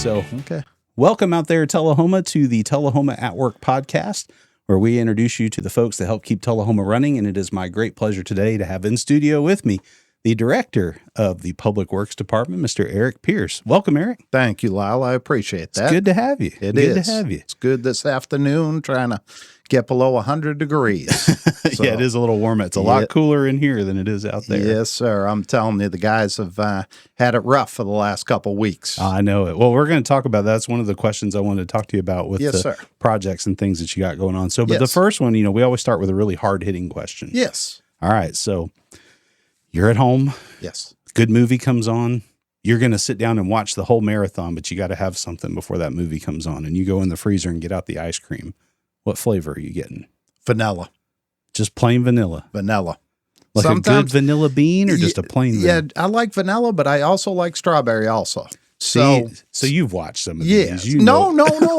So Okay. welcome out there, Tullahoma, to the Tullahoma at Work podcast, where we introduce you to the folks that help keep Tullahoma running. And it is my great pleasure today to have in studio with me the director of the Public Works Department, Mr. Eric Pierce. Welcome, Eric. Thank you, Lyle. I appreciate that. It's good to have you. It good is. to have you. It's good this afternoon, trying to get below 100 degrees. So, Yeah, it is a little warmer. It's a lot cooler in here than it is out there. Yes, sir. I'm telling you, the guys have had it rough for the last couple weeks. I know it. Well, we're going to talk about that. That's one of the questions I wanted to talk to you about with the projects and things that you got going on. So, but the first one, we always start with a really hard-hitting question. Yes. All right. So you're at home. Yes. Good movie comes on. You're going to sit down and watch the whole marathon, but you got to have something before that movie comes on. And you go in the freezer and get out the ice cream. What flavor are you getting? Vanilla. Just plain vanilla. Vanilla. Like sometimes, a good vanilla bean or just a plain vanilla? Yeah, I like vanilla, but I also like strawberry also. So you've watched some of these. Yeah. No,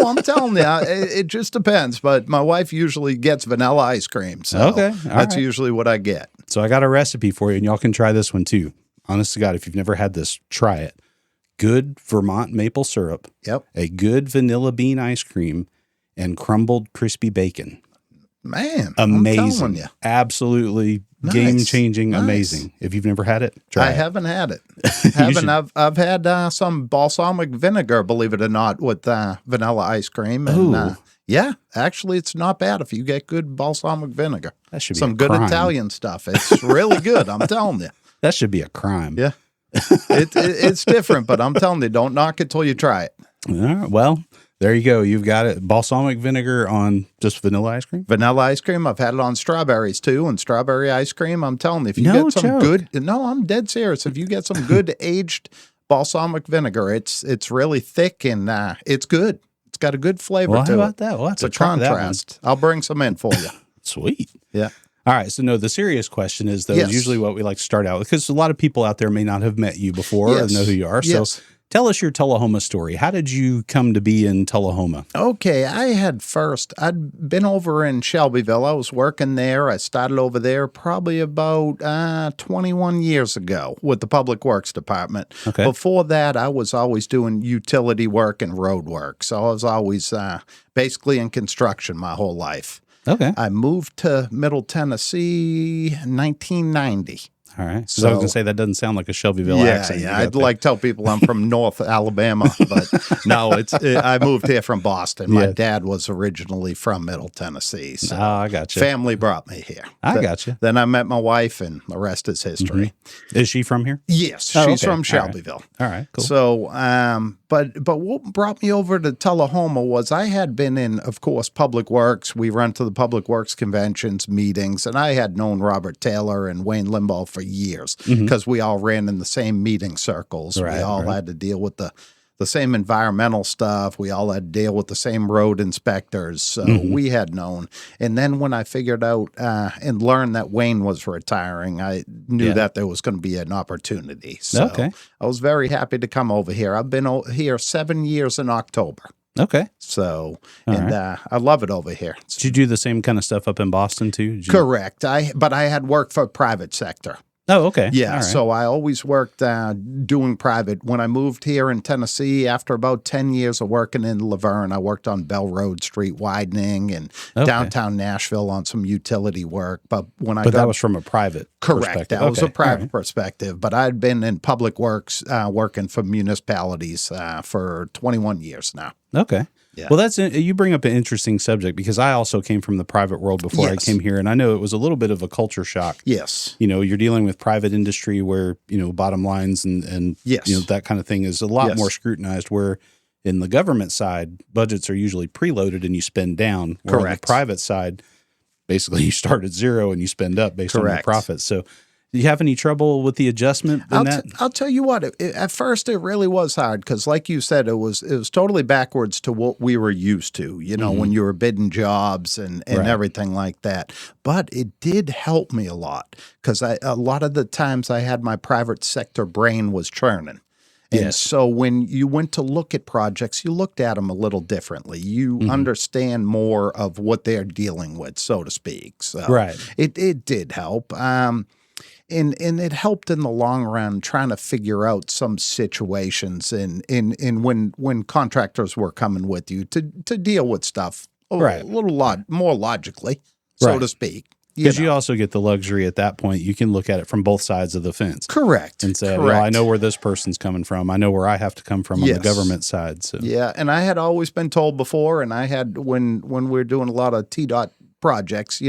I'm telling you, it just depends. But my wife usually gets vanilla ice cream. So that's usually what I get. So I got a recipe for you, and y'all can try this one too. Honest to God, if you've never had this, try it. Good Vermont maple syrup. Yep. A good vanilla bean ice cream and crumbled crispy bacon. Man, amazing. I'm telling you. Absolutely game-changing, amazing. If you've never had it, try it. I haven't had it. I've had some balsamic vinegar, believe it or not, with vanilla ice cream. And, yeah, actually, it's not bad if you get good balsamic vinegar. That should be some good Italian stuff. It's really good. I'm telling you. That should be a crime. Yeah, it's different, but I'm telling you, don't knock it till you try it. All right, well. There you go. You've got it. Balsamic vinegar on just vanilla ice cream? Vanilla ice cream. I've had it on strawberries too, and strawberry ice cream. I'm telling you, if you get some good, I'm dead serious. If you get some good aged balsamic vinegar, it's really thick and it's good. It's got a good flavor to it. How about that? Well, it's a contrast. I'll bring some in for you. Sweet. Yeah. All right. So, no, the serious question is, though, usually what we like to start out with, because a lot of people out there may not have met you before or know who you are. So, tell us your Tullahoma story. How did you come to be in Tullahoma? Okay, I'd been over in Shelbyville. I was working there. I started over there probably about 21 years ago with the Public Works Department. Okay. Before that, I was always doing utility work and road work. So I was always basically in construction my whole life. Okay. I moved to Middle Tennessee in 1990. All right. So I was going to say that doesn't sound like a Shelbyville accent. Yeah, I'd like to tell people I'm from North Alabama, but no, I moved here from Boston. My dad was originally from Middle Tennessee. So I got you. Family brought me here. I got you. Then I met my wife, and the rest is history. Mm-hmm. Is she from here? Yes, she's from Shelbyville. All right, cool. So, but what brought me over to Tullahoma was I had been in, of course, Public Works. We run to the Public Works conventions, meetings, and I had known Robert Taylor and Wayne Limbaugh for years because we all ran in the same meeting circles. We all had to deal with the same environmental stuff. We all had to deal with the same road inspectors. So we had known. And then when I figured out and learned that Wayne was retiring, I knew that there was going to be an opportunity. So I was very happy to come over here. I've been here 7 years in October. Okay. So, I love it over here. Did you do the same kind of stuff up in Boston too? Correct. But I had worked for private sector. Oh, okay. Yeah, so I always worked doing private. When I moved here in Tennessee, after about 10 years of working in Laverne, I worked on Bell Road Street widening and downtown Nashville on some utility work. But that was from a private perspective. That was a private perspective. But I'd been in public works working for municipalities for 21 years now. Okay. Yeah. Well, you bring up an interesting subject because I also came from the private world before I came here, and I know it was a little bit of a culture shock. Yes. You're dealing with private industry where, bottom lines and that kind of thing is a lot more scrutinized, where in the government side, budgets are usually preloaded and you spend down. Correct. On the private side, basically you start at zero and you spend up based on your profits. So do you have any trouble with the adjustment in that? I'll tell you what. At first, it really was hard because, like you said, it was totally backwards to what we were used to. When you were bidding jobs and everything like that. But it did help me a lot because a lot of the times I had my private sector brain was churning. And so when you went to look at projects, you looked at them a little differently. You understand more of what they're dealing with, so to speak. So it did help. And it helped in the long run trying to figure out some situations in when contractors were coming with you to deal with stuff a little more logically, so to speak. Because you also get the luxury at that point, you can look at it from both sides of the fence. Correct. And say, well, I know where this person's coming from. I know where I have to come from on the government side. So yeah, and I had always been told before, and I had when we were doing a lot of TDOT projects,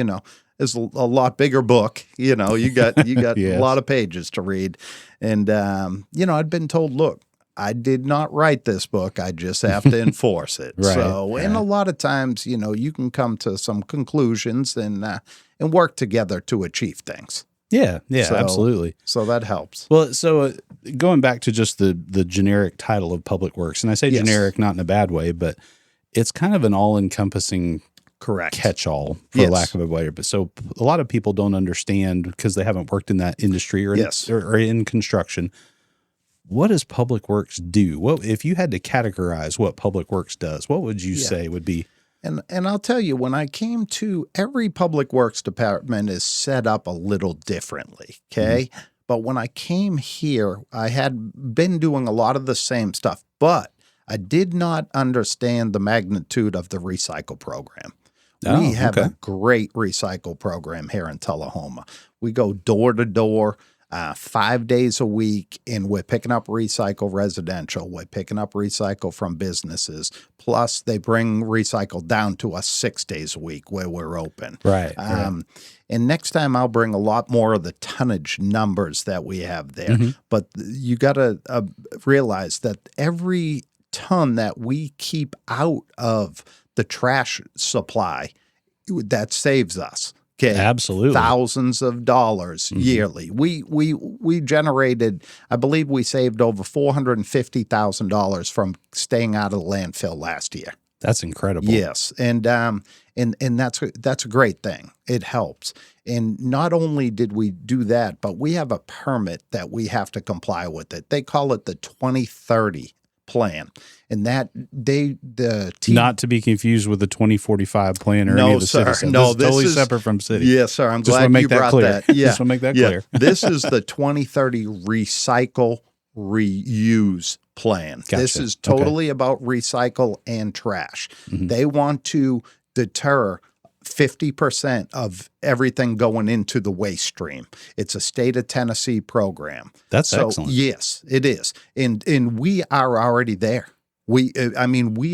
is a lot bigger book. You got a lot of pages to read. And, I'd been told, look, I did not write this book. I just have to enforce it. So, and a lot of times, you can come to some conclusions and work together to achieve things. Yeah, absolutely. So that helps. Well, so going back to just the generic title of Public Works, and I say generic not in a bad way, but it's kind of an all-encompassing catch-all, for lack of a better. But so a lot of people don't understand because they haven't worked in that industry or in construction. What does Public Works do? What if you had to categorize what Public Works does? What would you say would be? And I'll tell you, when I came to every Public Works department is set up a little differently, okay? Mm-hmm. But when I came here, I had been doing a lot of the same stuff, but I did not understand the magnitude of the recycle program. We have a great recycle program here in Tullahoma. We go door to door 5 days a week, and we're picking up recycle residential. We're picking up recycle from businesses. Plus, they bring recycle down to us 6 days a week where we're open. Right. And next time I'll bring a lot more of the tonnage numbers that we have there. Mm-hmm. But you got to realize that every ton that we keep out of the trash supply, that saves us. Okay. Absolutely. Thousands of dollars yearly. We generated, I believe we saved over $450,000 from staying out of the landfill last year. That's incredible. Yes. And that's a great thing. It helps. And not only did we do that, but we have a permit that we have to comply with it. They call it the 2030 plan. And that not to be confused with the 2045 plan or any of the city. No, this is totally separate from city. Yes, sir. I'm glad you brought that. Yeah. Just want to make that clear. This is the 2030 recycle reuse plan. Gotcha. This is totally about recycle and trash. Mm-hmm. They want to deter 50% of everything going into the waste stream. It's a state of Tennessee program. That's excellent. Yes, it is. And we are already there. We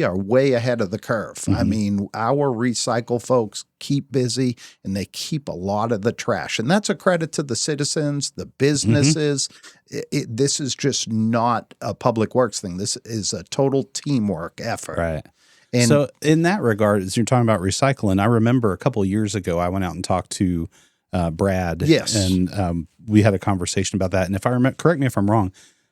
are way ahead of the curve. Mm-hmm. I mean, our recycle folks keep busy and they keep a lot of the trash. And that's a credit to the citizens, the businesses. Mm-hmm. This is just not a Public Works thing. This is a total teamwork effort. Right. And so in that regard, as you're talking about recycling, I remember a couple of years ago, I went out and talked to Brad. Yes. And we had a conversation about that. And if I remember, correct me if I'm wrong,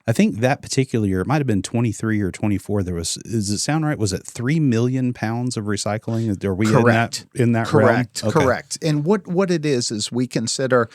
I think that particular year, it might have been 23 or 24. Does it sound right? Was it 3 million pounds of recycling? Are we in that Correct. realm? Correct. And what it is we consider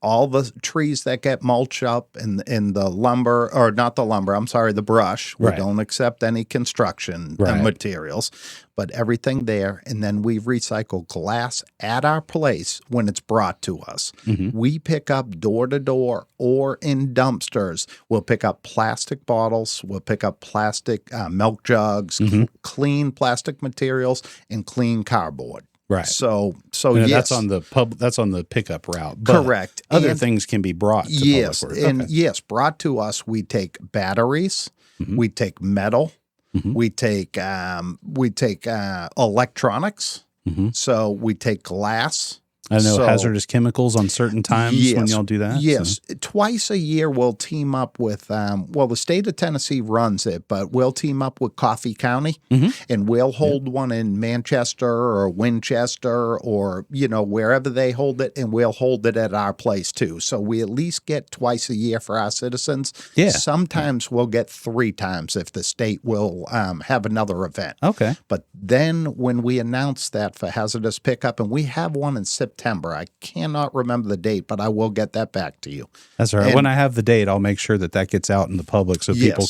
all the trees that get mulched up in the lumber, or not the lumber, I'm sorry, the brush. We don't accept any construction materials, but everything there. And then we recycle glass at our place when it's brought to us. Mm-hmm. We pick up door to door or in dumpsters. We'll pick up plastic bottles. We'll pick up plastic milk jugs, clean plastic materials, and clean cardboard. Right. So yes, that's on the pickup route. But correct. Other things can be brought to yes, Public Works. And yes, brought to us. We take batteries. Mm-hmm. We take metal. Mm-hmm. We take electronics. Mm-hmm. So we take glass. I know hazardous chemicals on certain times when y'all do that. Yes. So. Twice a year we'll team up with, the state of Tennessee runs it, but we'll team up with Coffee County and we'll hold one in Manchester or Winchester or, wherever they hold it, and we'll hold it at our place too. So we at least get twice a year for our citizens. Yeah. Sometimes we'll get 3 times if the state will have another event. Okay. But then when we announce that for hazardous pickup, and we have one in September, September. I cannot remember the date, but I will get that back to you. That's all right. When I have the date, I'll make sure that gets out in the public so people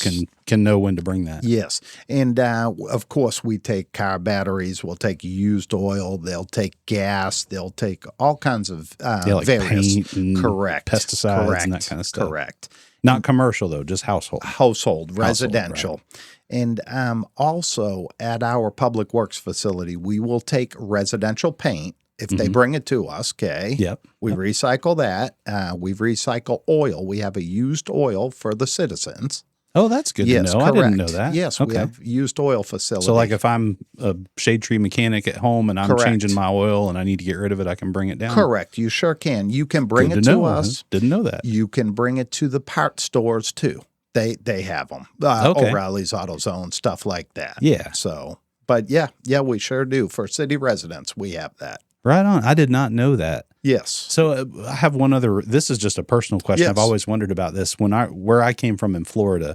can know when to bring that. Yes. And of course, we take car batteries. We'll take used oil. They'll take gas. They'll take all kinds of like various paint and pesticides and that kind of stuff. Correct. Not commercial, though, just household. Residential. Right. And also at our public works facility, we will take residential paint if they bring it to us, okay? Yep. We recycle that. We recycle oil. We have a used oil for the citizens. Oh, that's good to know. Correct. I didn't know that. Yes, we have used oil facility. So like if I'm a shade tree mechanic at home and I'm changing my oil and I need to get rid of it, I can bring it down? Correct. You sure can. You can bring it to us. Didn't know that. You can bring it to the part stores too. They have them. O'Reilly's, AutoZone, stuff like that. Yeah. So, but yeah, we sure do. For city residents, we have that. Right on. I did not know that. Yes. So I have one other. This is just a personal question. Yes. I've always wondered about this. Where I came from in Florida,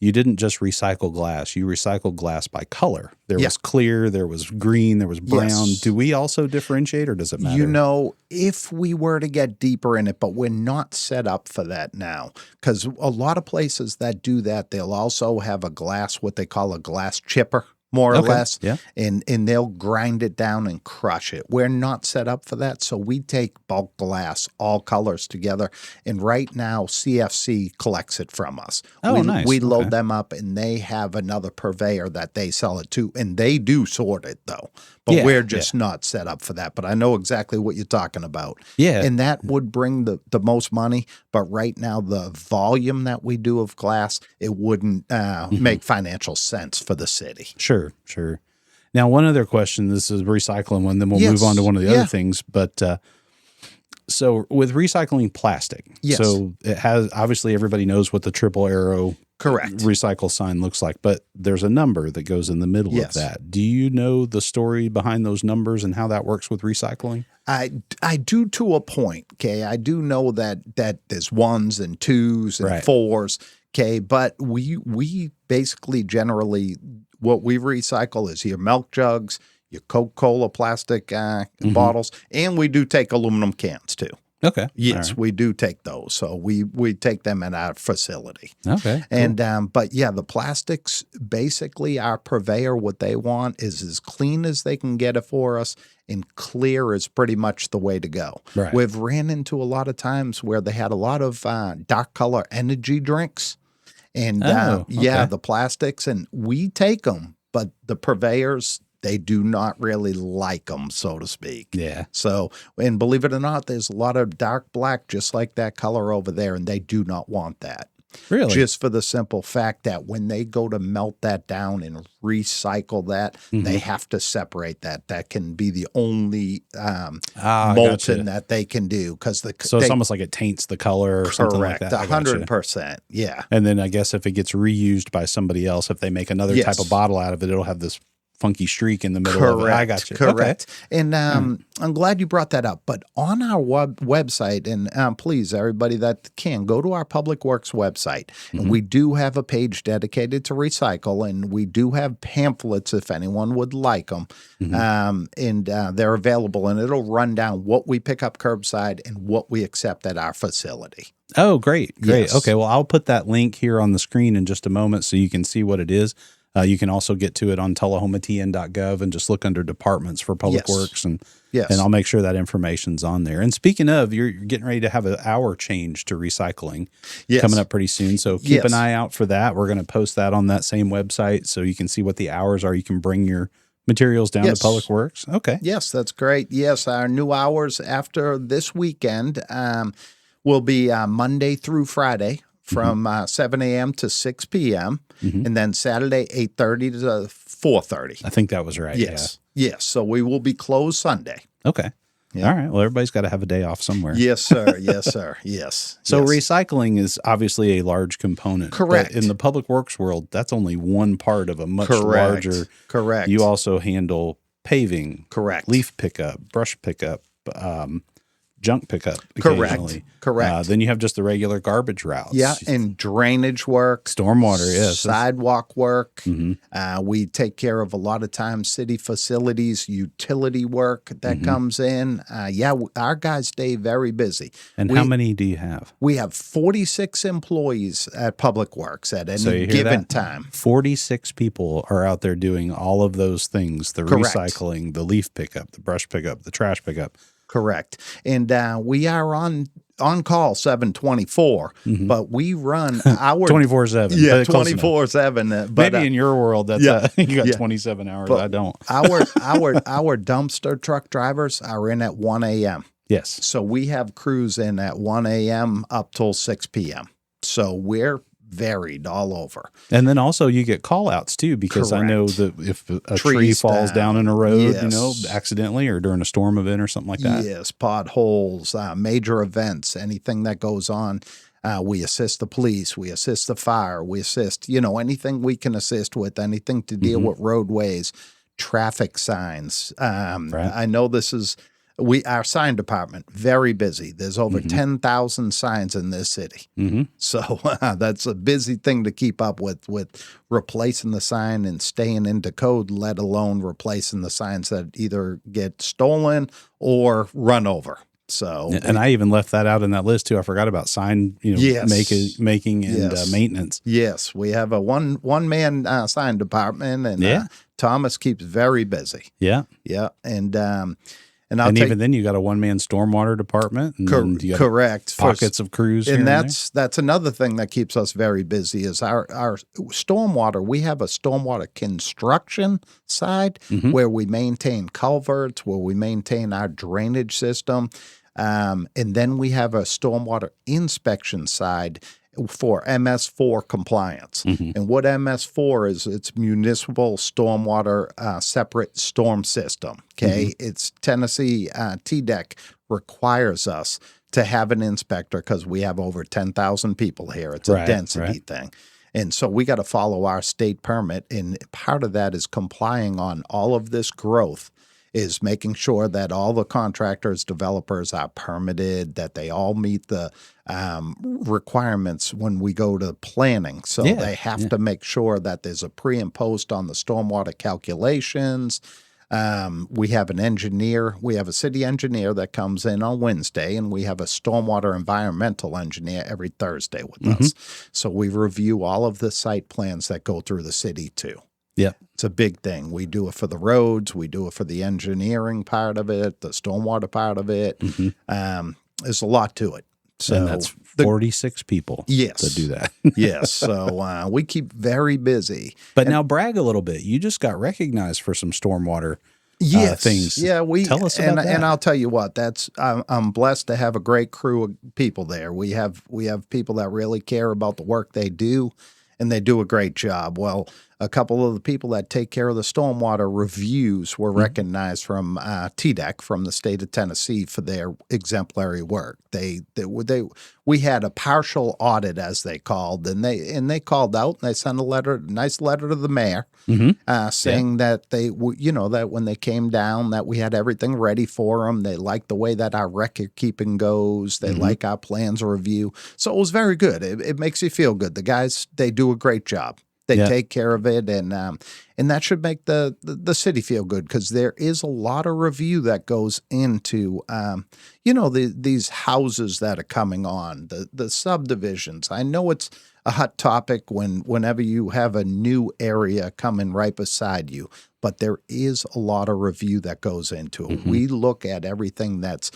you didn't just recycle glass. You recycled glass by color. There was clear, there was green, there was brown. Yes. Do we also differentiate, or does it matter? You know, if we were to get deeper in it, but we're not set up for that now, because a lot of places that do that, they'll also have a glass, what they call a glass chipper. More or less, and they'll grind it down and crush it. We're not set up for that, so we take bulk glass, all colors together, and right now CFC collects it from us. Nice. We load them up, and they have another purveyor that they sell it to, and they do sort it, though. But we're just not set up for that. But I know exactly what you're talking about. Yeah. And that would bring the most money. But right now, the volume that we do of glass, it wouldn't make financial sense for the city. Sure. Now, one other question. This is a recycling one. Then we'll move on to one of the other things. But so with recycling plastic, so it has, obviously everybody knows what the triple arrow recycle sign looks like, but there's a number that goes in the middle of that. Do you know the story behind those numbers and how that works with recycling? I do to a point, okay? I do know that there's ones and twos and fours, okay? But we basically generally, what we recycle is your milk jugs, your Coca-Cola plastic bottles, and we do take aluminum cans too. Okay. Yes, we do take those. So we take them at our facility. Okay. And but yeah, the plastics, basically our purveyor, what they want is as clean as they can get it for us, and clear is pretty much the way to go. Right. We've ran into a lot of times where they had a lot of dark color energy drinks. And the plastics, and we take them, but the purveyors, they do not really like them, so to speak. Yeah. So, and believe it or not, there's a lot of dark black just like that color over there, and they do not want that. Really? Just for the simple fact that when they go to melt that down and recycle that, they have to separate that. That can be the only molten that they can do. So it's almost like it taints the color or something like that. 100%. Yeah. And then I guess if it gets reused by somebody else, if they make another type of bottle out of it, it'll have this funky streak in the middle of it. I got you. Correct. Okay. And I'm glad you brought that up. But on our website, and please, everybody that can, go to our Public Works website. And we do have a page dedicated to recycle, and we do have pamphlets if anyone would like them. And they're available, and it'll run down what we pick up curbside and what we accept at our facility. Oh, great. Yes. Okay, well, I'll put that link here on the screen in just a moment so you can see what it is. You can also get to it on tullahomatn.gov and just look under departments for Public Works, and I'll make sure that information's on there. And speaking of, you're getting ready to have an hour change to recycling coming up pretty soon. So keep an eye out for that. We're going to post that on that same website so you can see what the hours are. You can bring your materials down to Public Works. Okay. Yes, that's great. Yes, our new hours after this weekend will be Monday through Friday from 7 a.m. to 6 p.m. And then Saturday, 8:30 to 4:30. I think that was right. Yes. Yes. So we will be closed Sunday. Okay. Yeah. All right. Well, everybody's got to have a day off somewhere. Yes, sir. Yes, sir. Yes. So recycling is obviously a large component. Correct. But in the Public Works world, that's only one part of a much larger. Correct. You also handle paving. Correct. Leaf pickup, brush pickup, junk pickup occasionally. Correct. Then you have just the regular garbage routes. Yeah, and drainage work. Stormwater, yes. Sidewalk work. We take care of a lot of times city facilities, utility work that comes in. Our guys stay very busy. And how many do you have? We have 46 employees at Public Works at any given time. 46 people are out there doing all of those things, the recycling, the leaf pickup, the brush pickup, the trash pickup. Correct. And we are on call 7/24, but we run our 24/7. Yeah, 24/7. Maybe in your world, that's you got 27 hours. But I don't. our dumpster truck drivers are in at 1 a.m. Yes. So we have crews in at 1 a.m. up till 6 p.m. So we're varied all over. And then also you get call outs too, because I know that if a tree falls down in a road, accidentally or during a storm event or something like that. Yes, potholes, major events, anything that goes on. We assist the police, we assist the fire, we assist, anything we can assist with, anything to deal with roadways, traffic signs. I know this is our sign department, very busy. There's over 10,000 signs in this city. So that's a busy thing to keep up with replacing the sign and staying into code, let alone replacing the signs that either get stolen or run over. So, and I even left that out in that list too. I forgot about sign, making and maintenance. Yes, we have a one man sign department, and Thomas keeps very busy. Yeah, and even then, you got a one-man stormwater department. And you got correct. Pockets of crews. And that's another thing that keeps us very busy is our stormwater. We have a stormwater construction side where we maintain culverts, where we maintain our drainage system. And then we have a stormwater inspection side for MS4 compliance. And what MS4 is, it's municipal stormwater separate storm system. Okay. It's Tennessee TDEC requires us to have an inspector because we have over 10,000 people here. It's a density thing. And so we got to follow our state permit. And part of that is complying on all of this growth, is making sure that all the contractors, developers are permitted, that they all meet the requirements when we go to planning. So they have to make sure that there's a pre and post on the stormwater calculations. We have an engineer. We have a city engineer that comes in on Wednesday, and we have a stormwater environmental engineer every Thursday with us. So we review all of the site plans that go through the city too. Yeah. It's a big thing. We do it for the roads. We do it for the engineering part of it, the stormwater part of it. There's a lot to it. So and that's 46 people that do that. Yes. So we keep very busy. But now brag a little bit. You just got recognized for some stormwater things. Yeah, tell us about that. And I'll tell you what, I'm blessed to have a great crew of people there. We have people that really care about the work they do, and they do a great job. Well, a couple of the people that take care of the stormwater reviews were recognized from TDEC from the state of Tennessee for their exemplary work. We had a partial audit, as they called, and they called out and they sent a nice letter to the mayor, saying that that when they came down, that we had everything ready for them. They liked the way that our record keeping goes. They like our plans review. So it was very good. It makes you feel good. The guys, they do a great job. They take care of it, and that should make the city feel good, because there is a lot of review that goes into these houses that are coming on, the subdivisions. I know it's a hot topic whenever you have a new area coming right beside you, but there is a lot of review that goes into it. We look at everything that's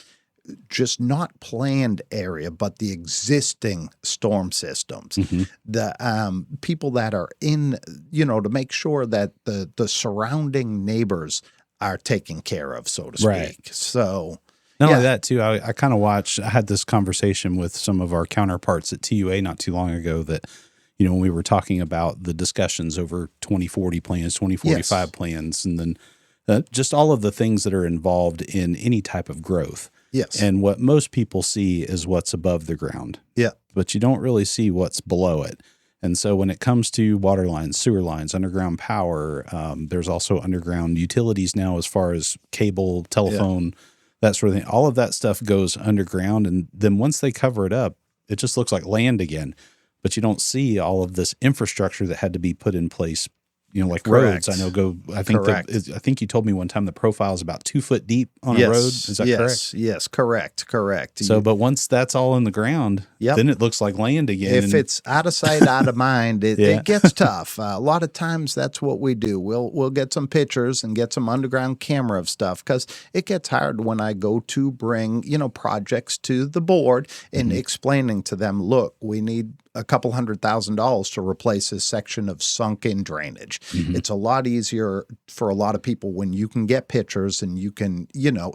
just not planned area, but the existing storm systems, the people that are in, to make sure that the surrounding neighbors are taken care of, so to speak. Right. So not only that too, I kind of I had this conversation with some of our counterparts at TUA not too long ago that, when we were talking about the discussions over 2040 plans, 2045 plans, and then just all of the things that are involved in any type of growth. Yes. And what most people see is what's above the ground. Yeah. But you don't really see what's below it. And so when it comes to water lines, sewer lines, underground power, there's also underground utilities now as far as cable, telephone, that sort of thing. All of that stuff goes underground, and then once they cover it up, it just looks like land again. But you don't see all of this infrastructure that had to be put in place. Like Correct. roads, I know I think you told me one time the profile is about 2 foot deep on yes. a road. Is that correct? Yes, correct. So, but once that's all in the ground, then it looks like land again. If it's out of sight, out of mind, it gets tough. A lot of times that's what we do. We'll get some pictures and get some underground camera of stuff, because it gets hard when I go to bring, projects to the board and explaining to them, look, we need a couple $100,000 to replace this section of sunken drainage. It's a lot easier for a lot of people when you can get pictures and you can,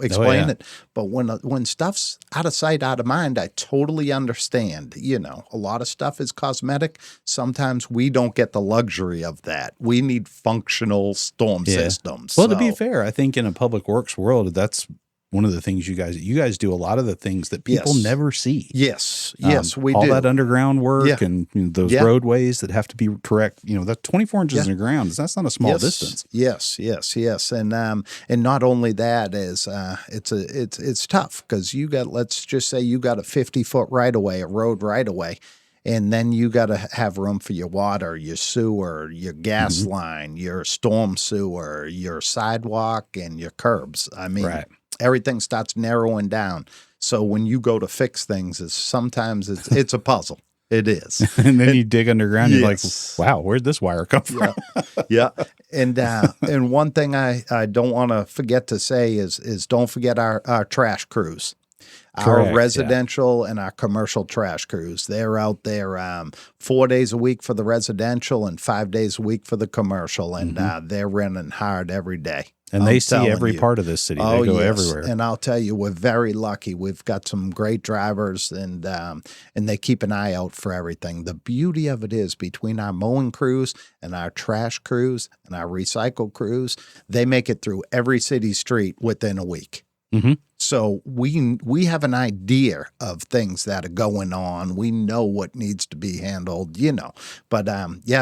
explain it. But when stuff's out of sight, out of mind, I totally understand. A lot of stuff is cosmetic. Sometimes we don't get the luxury of that. We need functional storm systems. Well, to be fair, I think in a public works world, that's one of the things you guys do a lot of the things that people never see. Yes, we all do. All that underground work and those roadways that have to be correct. That's 24 inches underground. That's not a small distance. Yes. And not only that is it's tough, because let's just say you got a 50-foot right-of-way, a road right-of-way. And then you got to have room for your water, your sewer, your gas line, your storm sewer, your sidewalk, and your curbs. I mean, everything starts narrowing down. So when you go to fix things, sometimes it's a puzzle. It is. And then you dig underground, you're like, wow, where'd this wire come from? And one thing I don't want to forget to say is don't forget our trash crews. Our residential and our commercial trash crews. They're out there 4 days a week for the residential and 5 days a week for the commercial, and they're running hard every day. And they see every part of this city. They go everywhere. And I'll tell you, we're very lucky. We've got some great drivers, and they keep an eye out for everything. The beauty of it is, between our mowing crews and our trash crews and our recycle crews, they make it through every city street within a week. So we have an idea of things that are going on. We know what needs to be handled, But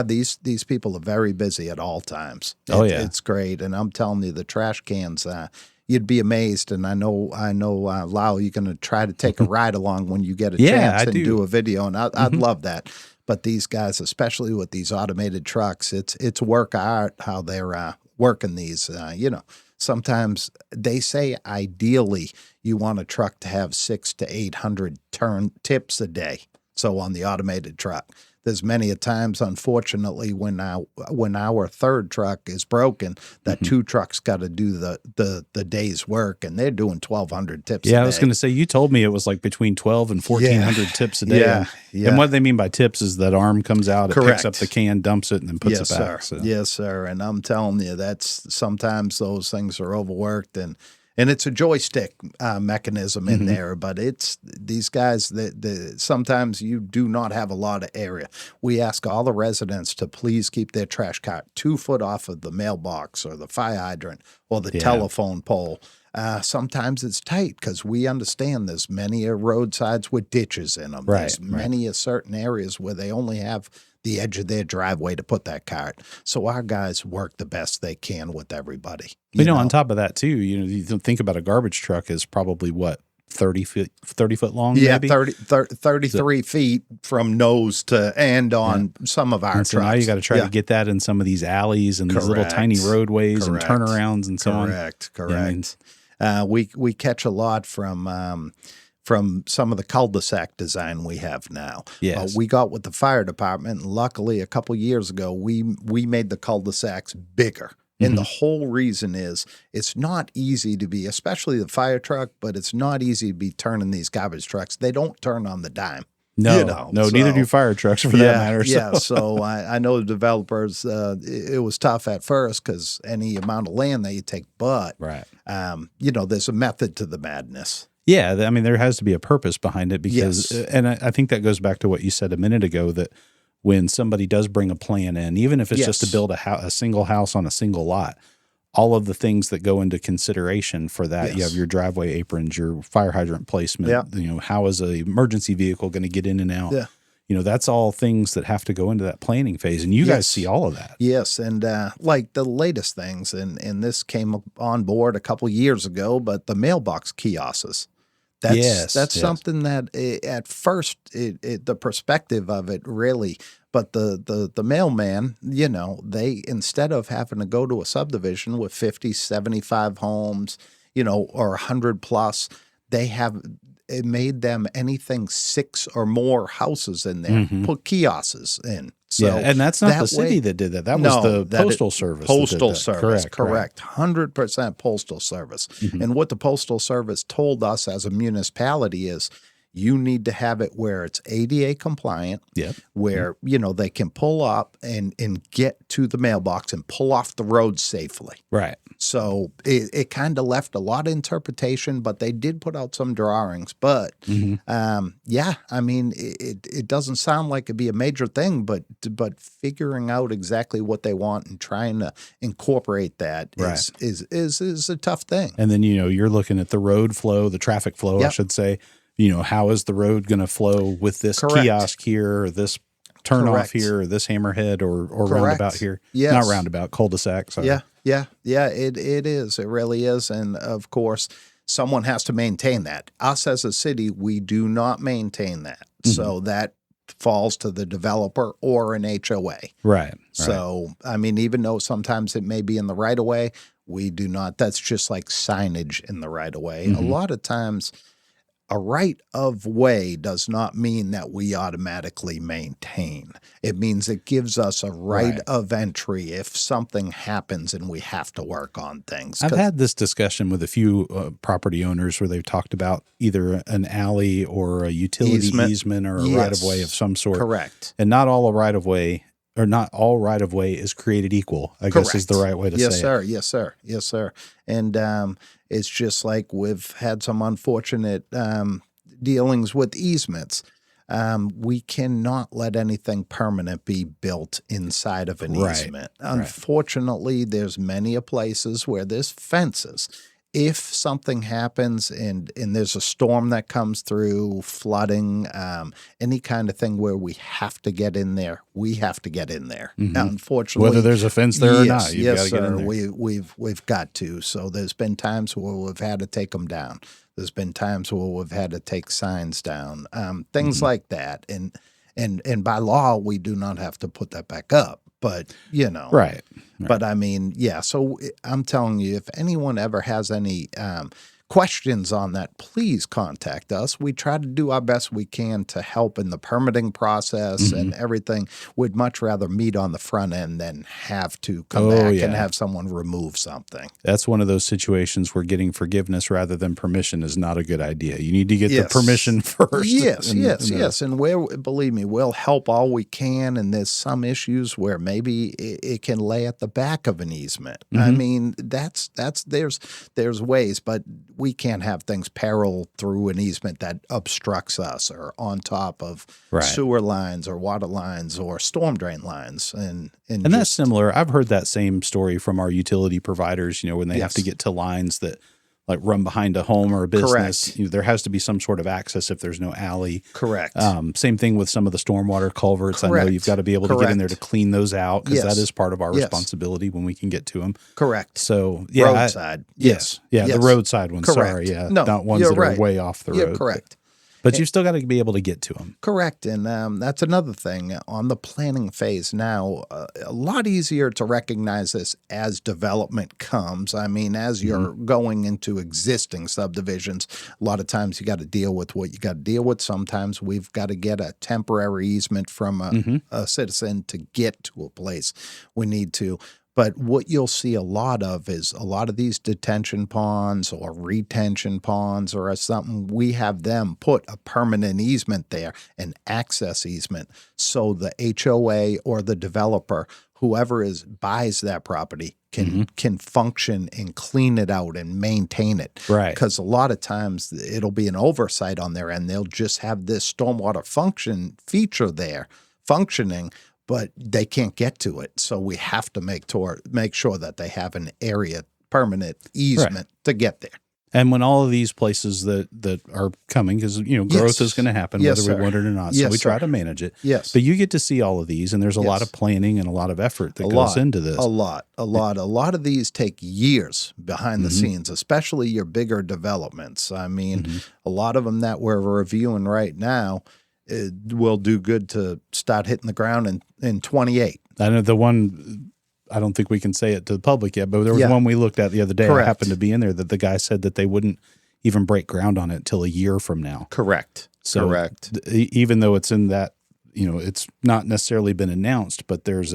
these people are very busy at all times. It's great. And I'm telling you, the trash cans, you'd be amazed. And I know, Lau, you're going to try to take a ride along when you get a chance and do a video. And I'd love that. But these guys, especially with these automated trucks, it's work of art how they're working these, Sometimes they say ideally you want a truck to have 600 to 800 turn tips a day. So on the automated truck, there's many a times, unfortunately, when our third truck is broken, that two trucks got to do the day's work, and they're doing 1,200 tips a day. Yeah, I was going to say, you told me it was like between 12 and 1,400 tips a day. And what they mean by tips is that arm comes out, it picks up the can, dumps it, and then puts it back. Sir. Yes, sir. And I'm telling you, sometimes those things are overworked, and it's a joystick mechanism in there, but it's these guys that sometimes you do not have a lot of area. We ask all the residents to please keep their trash cart 2 foot off of the mailbox or the fire hydrant or the telephone pole. Sometimes it's tight, because we understand there's many roadsides with ditches in them. There's many certain areas where they only have the edge of their driveway to put that cart. So our guys work the best they can with everybody. You know, on top of that too, you think about a garbage truck is probably what, 30 foot long, maybe? 33 feet from nose to end on some of our trucks. So now you got to try to get that in some of these alleys and these little tiny roadways and turnarounds and so on. Correct. We catch a lot from some of the cul-de-sac design we have now. We got with the fire department, and luckily a couple years ago, we made the cul-de-sacs bigger. And the whole reason is it's not easy to be, especially the fire truck, but it's not easy to be turning these garbage trucks. They don't turn on the dime. No, neither do fire trucks for that matter. So I know the developers, it was tough at first because any amount of land that you take, but, there's a method to the madness. Yeah, I mean, there has to be a purpose behind it because, and I think that goes back to what you said a minute ago, that when somebody does bring a plan in, even if it's just to build a single house on a single lot, all of the things that go into consideration for that, you have your driveway aprons, your fire hydrant placement, how is an emergency vehicle going to get in and out? that's all things that have to go into that planning phase. And you guys see all of that. Yes. And like the latest things, and this came on board a couple years ago, but the mailbox kiosks. That's something that at first the perspective of it really, but the mailman, they, instead of having to go to a subdivision with 50, 75 homes, or 100 plus, it made them anything 6 or more houses in there, put kiosks in. So and that's not the city that did that. That was the Postal Service. Postal Service, correct. 100% Postal Service. And what the Postal Service told us as a municipality is, you need to have it where it's ADA compliant, where, they can pull up and get to the mailbox and pull off the road safely. Right. So it kind of left a lot of interpretation, but they did put out some drawings. But, I mean, it doesn't sound like it'd be a major thing, but figuring out exactly what they want and trying to incorporate that is a tough thing. And then, you're looking at the road flow, the traffic flow, I should say. How is the road going to flow with this kiosk here, or this turnoff here, or this hammerhead, or roundabout here? Yes. Not roundabout, cul-de-sac. Sorry. Yeah. It is. It really is. And of course, someone has to maintain that. Us as a city, we do not maintain that. So that falls to the developer or an HOA. Right. So, I mean, even though sometimes it may be in the right of way, we do not. That's just like signage in the right of way. A lot of times, a right of way does not mean that we automatically maintain. It means it gives us a right of entry if something happens and we have to work on things. I've had this discussion with a few property owners where they've talked about either an alley or a utility easement or a right of way of some sort. Correct. And not all right of way is created equal, I guess is the right way to say it. Yes, sir. And it's just like we've had some unfortunate dealings with easements. We cannot let anything permanent be built inside of an easement. Unfortunately, there's many places where there's fences. If something happens and there's a storm that comes through, flooding, any kind of thing where we have to get in there, we have to get in there. Unfortunately, whether there's a fence there or not, you've got to get in there. We've got to. So there's been times where we've had to take them down. There's been times where we've had to take signs down, things like that. And by law, we do not have to put that back up. But, Right. But I mean, so I'm telling you, if anyone ever has any questions on that, please contact us. We try to do our best we can to help in the permitting process and everything. We'd much rather meet on the front end than have to come back and have someone remove something. That's one of those situations where getting forgiveness rather than permission is not a good idea. You need to get the permission first. Yes. And believe me, we'll help all we can. And there's some issues where maybe it can lay at the back of an easement. I mean, there's ways, but we can't have things parallel through an easement that obstructs us or on top of sewer lines or water lines or storm drain lines. And that's similar. I've heard that same story from our utility providers, when they have to get to lines that like run behind a home or a business. There has to be some sort of access if there's no alley. Correct. Same thing with some of the stormwater culverts. I know you've got to be able to get in there to clean those out because that is part of our responsibility when we can get to them. Correct. So roadside. The roadside ones. Correct. Sorry, No, not ones that are way off the road. Correct. But you've still got to be able to get to them. Correct. And that's another thing on the planning phase now, a lot easier to recognize this as development comes. I mean, as you're going into existing subdivisions, a lot of times you got to deal with what you got to deal with. Sometimes we've got to get a temporary easement from a citizen to get to a place we need to. But what you'll see a lot of is a lot of these detention ponds or retention ponds or something, we have them put a permanent easement there, an access easement, so the HOA or the developer, whoever buys that property, can function and clean it out and maintain it. Right. Because a lot of times it'll be an oversight on their end. They'll just have this stormwater function feature there functioning, but they can't get to it. So we have to make sure that they have an area permanent easement to get there. And when all of these places that are coming, because growth is going to happen whether we want it or not, so we try to manage it. Yes, but you get to see all of these, and there's a lot of planning and a lot of effort that goes into this. A lot of these take years behind the scenes, especially your bigger developments. I mean, a lot of them that we're reviewing right now, it will do good to start hitting the ground in 28. I know the one. I don't think we can say it to the public yet, but there was one we looked at the other day. I happened to be in there that the guy said that they wouldn't even break ground on it until a year from now. Correct. So even though it's in that, it's not necessarily been announced, but there's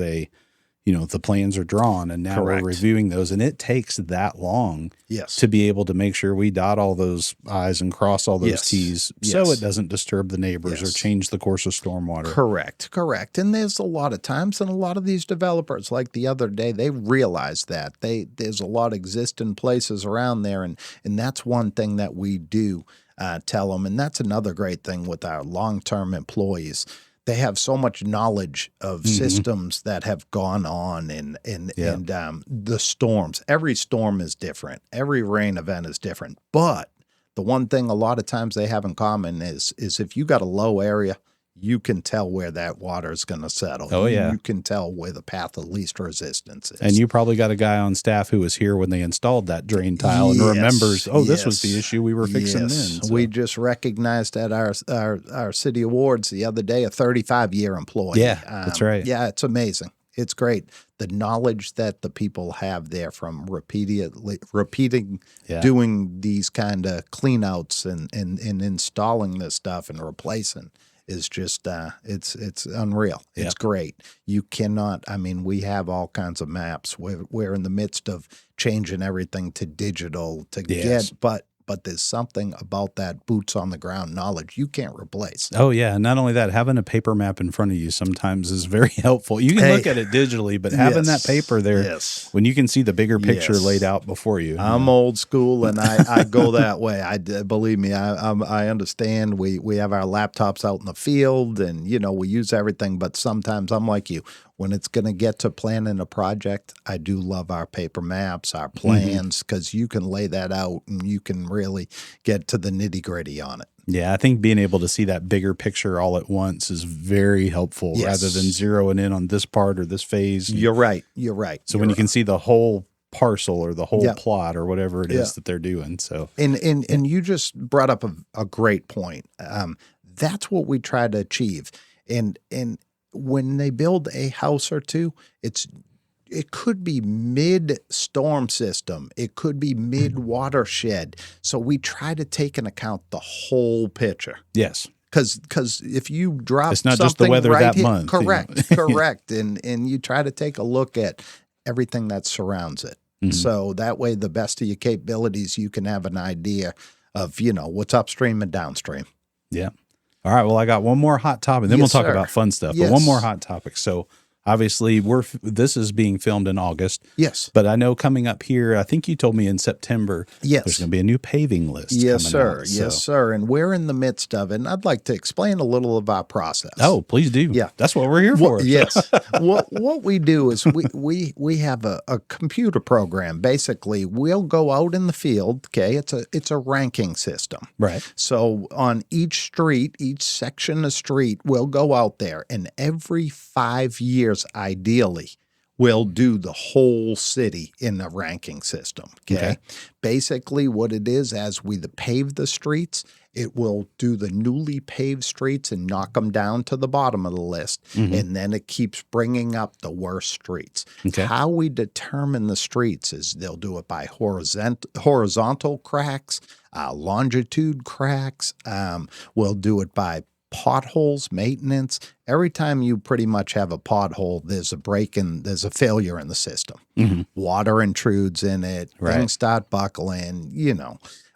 the plans are drawn, and now we're reviewing those, and it takes that long to be able to make sure we dot all those I's and cross all those T's so it doesn't disturb the neighbors or change the course of stormwater. Correct. And there's a lot of times, and a lot of these developers, like the other day, they realize that there's a lot of existing places around there, and that's one thing that we do tell them, and that's another great thing with our long-term employees. They have so much knowledge of systems that have gone on and the storms. Every storm is different. Every rain event is different. But the one thing a lot of times they have in common is if you got a low area, you can tell where that water is going to settle. Oh, yeah. You can tell where the path of least resistance is. And you probably got a guy on staff who was here when they installed that drain tile and remembers, this was the issue we were fixing then. So. We just recognized at our city awards the other day a 35-year employee. Yeah, that's right. Yeah, it's amazing. It's great. The knowledge that the people have there from repeating doing these kind of cleanouts and installing this stuff and replacing is just it's unreal. It's great. You cannot. I mean, we have all kinds of maps. We're in the midst of changing everything to digital to get, but there's something about that boots on the ground knowledge you can't replace. Oh, yeah. And not only that, having a paper map in front of you sometimes is very helpful. You can look at it digitally, but having that paper there, when you can see the bigger picture laid out before you. I'm old school, and I go that way. Believe me, I understand. We have our laptops out in the field, and, we use everything, but sometimes I'm like you. When it's going to get to planning a project, I do love our paper maps, our plans, because you can lay that out and you can really get to the nitty-gritty on it. Yeah, I think being able to see that bigger picture all at once is very helpful rather than zeroing in on this part or this phase. You're right. So when you can see the whole parcel or the whole plot or whatever it is that they're doing. So and you just brought up a great point. That's what we try to achieve. And when they build a house or two, it could be mid-storm system. It could be mid-watershed. So we try to take into account the whole picture. Yes. Because if you drop it's not just the weather that month. Correct. And you try to take a look at everything that surrounds it. So that way, the best of your capabilities, you can have an idea of, what's upstream and downstream. Yeah. All right. Well, I got one more hot topic. Then we'll talk about fun stuff. But one more hot topic. So obviously, this is being filmed in August. Yes. But I know coming up here, I think you told me in September, there's going to be a new paving list. Yes, sir. Out, yes, sir. And we're in the midst of it. And I'd like to explain a little of our process. Oh, please do. Yeah. That's what we're here for. Yes. What we do is we have a computer program. Basically, we'll go out in the field. Okay. It's a ranking system. Right. So on each street, each section of street, we'll go out there, and every 5 years, ideally, we'll do the whole city in a ranking system. Okay. Basically, what it is, as we pave the streets, it will do the newly paved streets and knock them down to the bottom of the list. And then it keeps bringing up the worst streets. Okay. How we determine the streets is they'll do it by horizontal cracks, longitude cracks. We'll do it by potholes, maintenance. Every time you pretty much have a pothole, there's a break and there's a failure in the system. Water intrudes in it. Things start buckling.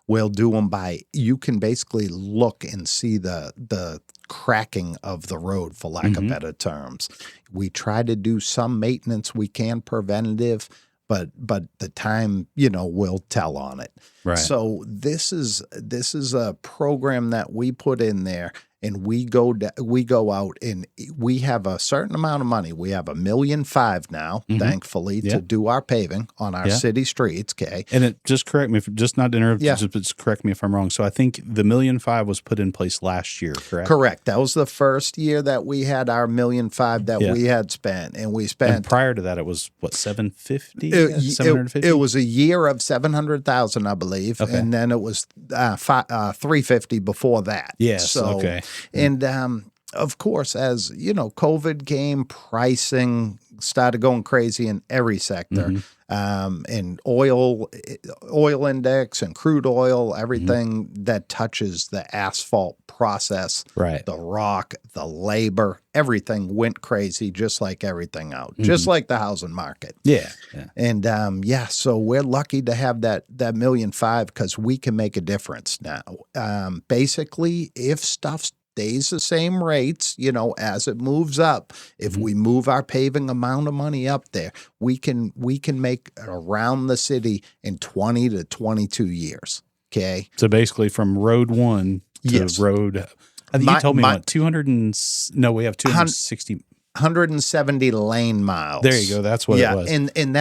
We'll do them by, you can basically look and see the cracking of the road, for lack of better terms. We try to do some maintenance we can, preventative, but the time, will tell on it. Right. So this is a program that we put in there. and we go out and we have a certain amount of money. We have $1.5 million now, thankfully, to do our paving on our city streets. Okay, and it just correct me if just not to interrupt. Just correct me if I'm wrong. So I think the $1.5 million was put in place last year. Correct. Correct. That was the first year that we had our $1.5 million that we had spent, and we spent. And prior to that, it was what, 750? It was a year of 700,000, I believe, and then it was 350 before that. Yes. So, okay. And of course, as you know, COVID came, pricing started going crazy in every sector, and oil index and crude oil, everything that touches the asphalt process, the rock, the labor, everything went crazy, just like everything else, just like the housing market. Yeah. And so we're lucky to have that $1.5 million because we can make a difference now. Basically, if stuff stays the same rates, you know, as it moves up, if we move our paving amount of money up there, we can make around the city in 20 to 22 years. Okay. So basically from road 1 to road, I think you told me what, 200 and, no, we have 260. 170 lane miles. There you go. That's what it was. And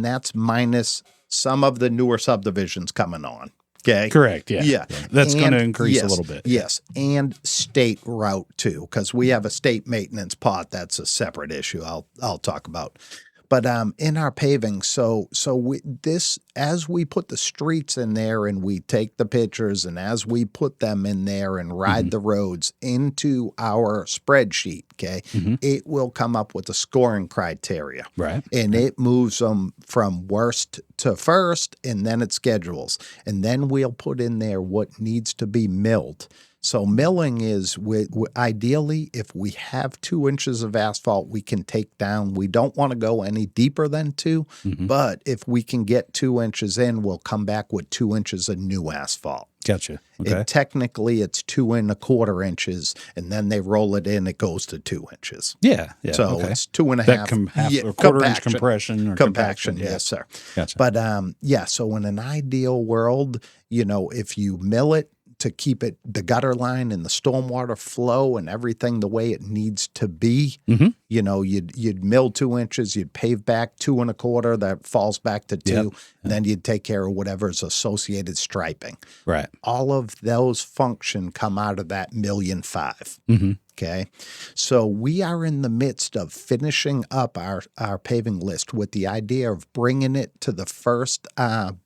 that's minus some of the newer subdivisions coming on. Okay. Correct. Yeah. That's going to increase a little bit. Yes. And state route too, because we have a state maintenance pot. That's a separate issue I'll talk about. But in our paving, as we put the streets in there and we take the pictures, and as we put them in there and ride the roads into our spreadsheet, okay, it will come up with a scoring criteria. Right. And it moves them from worst to first, and then it schedules. And then we'll put in there what needs to be milled. So milling is ideally, if we have 2 inches of asphalt, we can take down. We don't want to go any deeper than 2, but if we can get 2 inches in, we'll come back with 2 inches of new asphalt. Gotcha. Okay. Technically, it's 2 1/4 inches, and then they roll it in. It goes to 2 inches. Yeah. So it's 2.5. Or quarter-inch compression. Or compaction. Yes, sir. Gotcha. But so in an ideal world, you know, if you mill it, to keep it, the gutter line and the stormwater flow and everything the way it needs to be. You know, you'd mill 2 inches, you'd pave back 2 1/4, that falls back to 2, and then you'd take care of whatever's associated striping. Right. All of those function come out of that $1.5 million. Okay. So we are in the midst of finishing up our paving list with the idea of bringing it to the first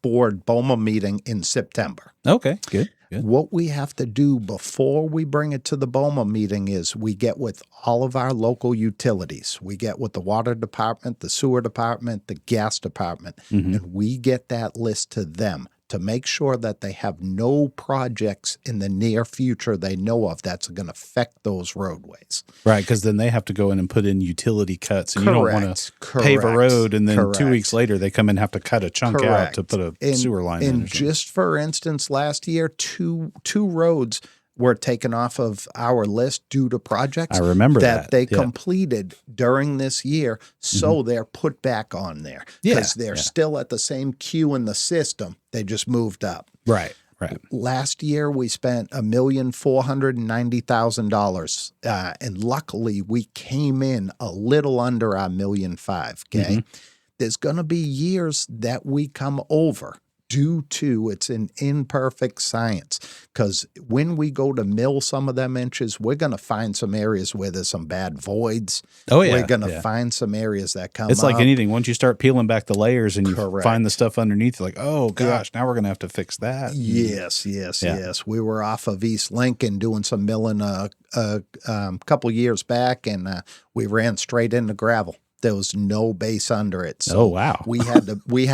board BOMA meeting in September. Okay, good. What we have to do before we bring it to the BOMA meeting is we get with all of our local utilities. We get with the water department, the sewer department, the gas department, and we get that list to them to make sure that they have no projects in the near future they know of that's going to affect those roadways. Right, because then they have to go in and put in utility cuts, and you don't want to pave a road, and then 2 weeks later they come and have to cut a chunk out to put a sewer line in. And just for instance, last year, two roads were taken off of our list due to projects I remember that they completed during this year, so they're put back on there because they're still at the same queue in the system. They just moved up. Right. Last year, we spent $1,490,000, and luckily, we came in a little under our $1.5 million. Okay, there's going to be years that we come over. Due to it's an imperfect science, because when we go to mill some of them inches, we're going to find some areas where there's some bad voids. We're going to find some areas that come It's like up. anything. Once you start peeling back the layers and you find the stuff underneath, you're like, oh, gosh, now we're going to have to fix that. Yes. We were off of East Lincoln doing some milling a couple years back, and we ran straight into gravel. There was no base under it. So we had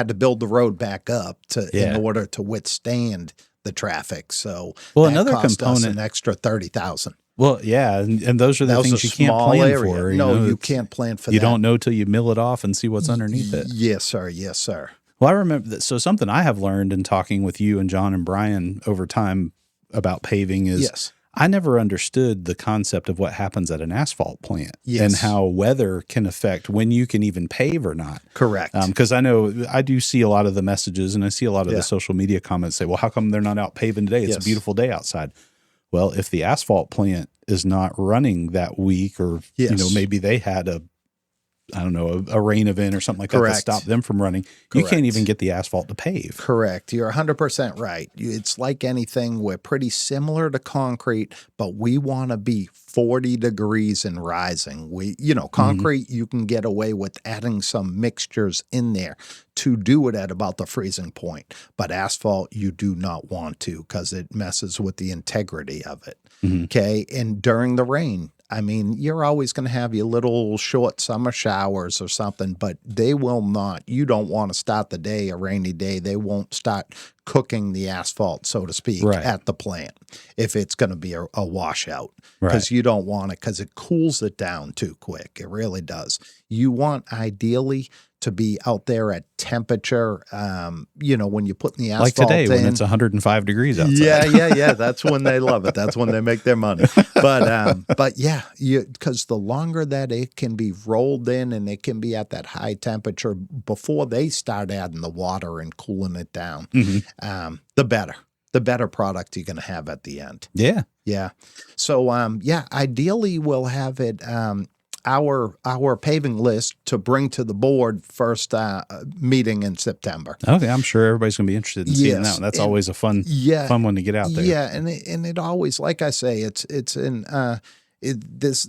to build the road back up in order to withstand the traffic. So another cost component, us an extra $30,000. Well, yeah, and those are the things you can't plan for. You can't plan for that. You don't know till you mill it off and see what's underneath it. Yes, sir. Well, I remember that. So something I have learned in talking with you and John and Brian over time about paving is I never understood the concept of what happens at an asphalt plant and how weather can affect when you can even pave or not. Correct. Because I know I do see a lot of the messages and I see a lot of the social media comments say, well, how come they're not out paving today? It's a beautiful day outside. Well, if the asphalt plant is not running that week, or maybe they had a rain event or something like that that stopped them from running, you can't even get the asphalt to pave. Correct. You're 100% right. It's like anything. We're pretty similar to concrete, but we want to be 40 degrees and rising. Concrete, you can get away with adding some mixtures in there to do it at about the freezing point. But asphalt, you do not want to, because it messes with the integrity of it. Okay. And during the rain, I mean, you're always going to have your little short summer showers or something, but they will not. You don't want to start the day, a rainy day. They won't start cooking the asphalt, so to speak, at the plant if it's going to be a washout, because you don't want it, because it cools it down too quick. It really does. You want ideally to be out there at temperature, when you're putting the asphalt like today in, when it's 105 degrees outside. Yeah. That's when they love it. That's when they make their money. But yeah, because the longer that it can be rolled in and it can be at that high temperature before they start adding the water and cooling it down, the better. The better product you're going to have at the end. Yeah. Yeah. So, ideally we'll have it, our paving list to bring to the board first meeting in September. Okay, I'm sure everybody's going to be interested in seeing that one. That's always a fun one to get out there. Yeah, and it always, like I say, it's in there's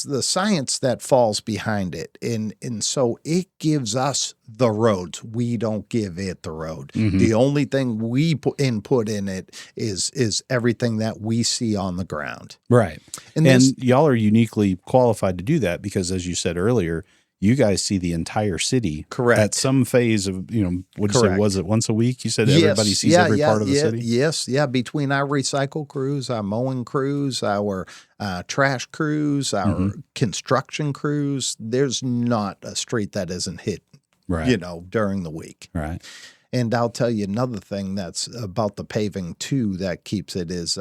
the science that falls behind it, and so it gives us the roads. We don't give it the road. The only thing we input in it is everything that we see on the ground. Right, and y'all are uniquely qualified to do that because, as you said earlier, you guys see the entire city. Correct. At some phase of, what'd you say, was it once a week? You said everybody sees every part of the city? Yes. Yeah. Between our recycle crews, our mowing crews, our trash crews, our construction crews, there's not a street that isn't hit, during the week. Right. And I'll tell you another thing that's about the paving too that keeps it is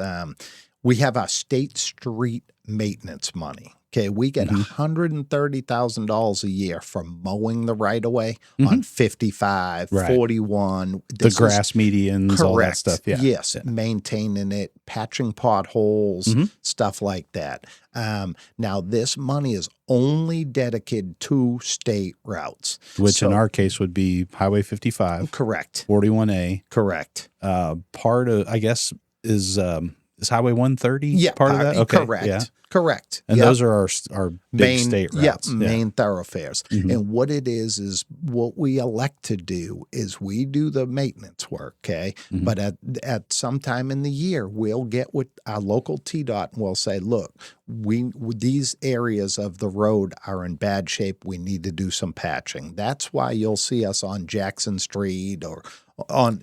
we have our state street maintenance money. Okay, we get $130,000 a year from mowing the right-of-way on 55, 41. The grass medians, all that stuff. Yeah. Yes, maintaining it, patching potholes, stuff like that. Now, this money is only dedicated to state routes. Which in our case would be Highway 55. Correct. 41A. Correct. Part of, I guess, is Highway 130 part of that? Okay. Correct. Yeah. Correct. And those are our big state routes. Main thoroughfares. And what it is what we elect to do is we do the maintenance work, okay? But at some time in the year, we'll get with our local TDOT and we'll say, look, these areas of the road are in bad shape. We need to do some patching. That's why you'll see us on Jackson Street or on,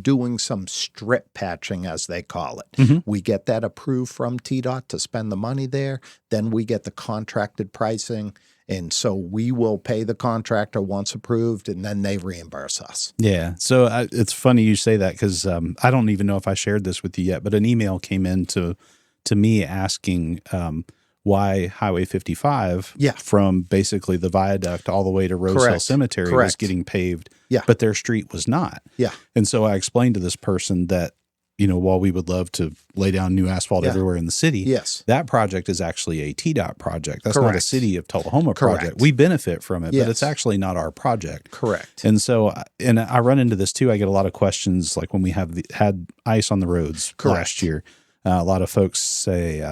doing some strip patching, as they call it. We get that approved from TDOT to spend the money there. Then we get the contracted pricing. And so we will pay the contractor once approved, and then they reimburse us. Yeah. So it's funny you say that because I don't even know if I shared this with you yet, but an email came in to me asking why Highway 55 from basically the viaduct all the way to Rose Hill Cemetery was getting paved, but their street was not. Yeah. And so I explained to this person that, while we would love to lay down new asphalt everywhere in the city, that project is actually a TDOT project. That's not a City of Tullahoma project. We benefit from it, but it's actually not our project. Correct. And so, and I run into this too. I get a lot of questions like when we had ice on the roads last year. A lot of folks say,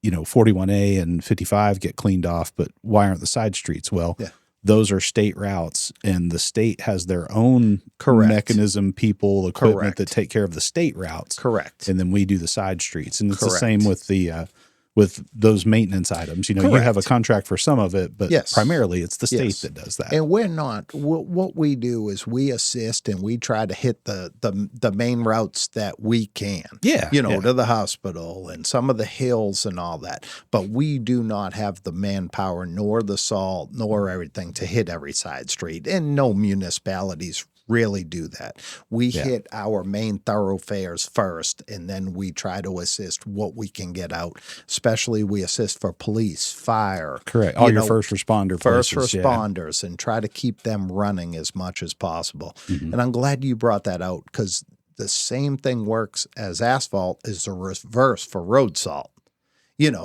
41A and 55 get cleaned off, but why aren't the side streets? Well, those are state routes, and the state has their own mechanism, people, equipment that take care of the state routes. Correct. And then we do the side streets. And it's the same with the with those maintenance items. You have a contract for some of it, but primarily it's the state that does that. And we're not. What we do is we assist and we try to hit the main routes that we can. To the hospital and some of the hills and all that. But we do not have the manpower nor the salt nor everything to hit every side street. And no municipalities really do that. We hit our main thoroughfares first, and then we try to assist what we can get out. Especially we assist for police, fire. Correct. All your first responder places. First responders, and try to keep them running as much as possible. And I'm glad you brought that out because the same thing works as asphalt is the reverse for road salt.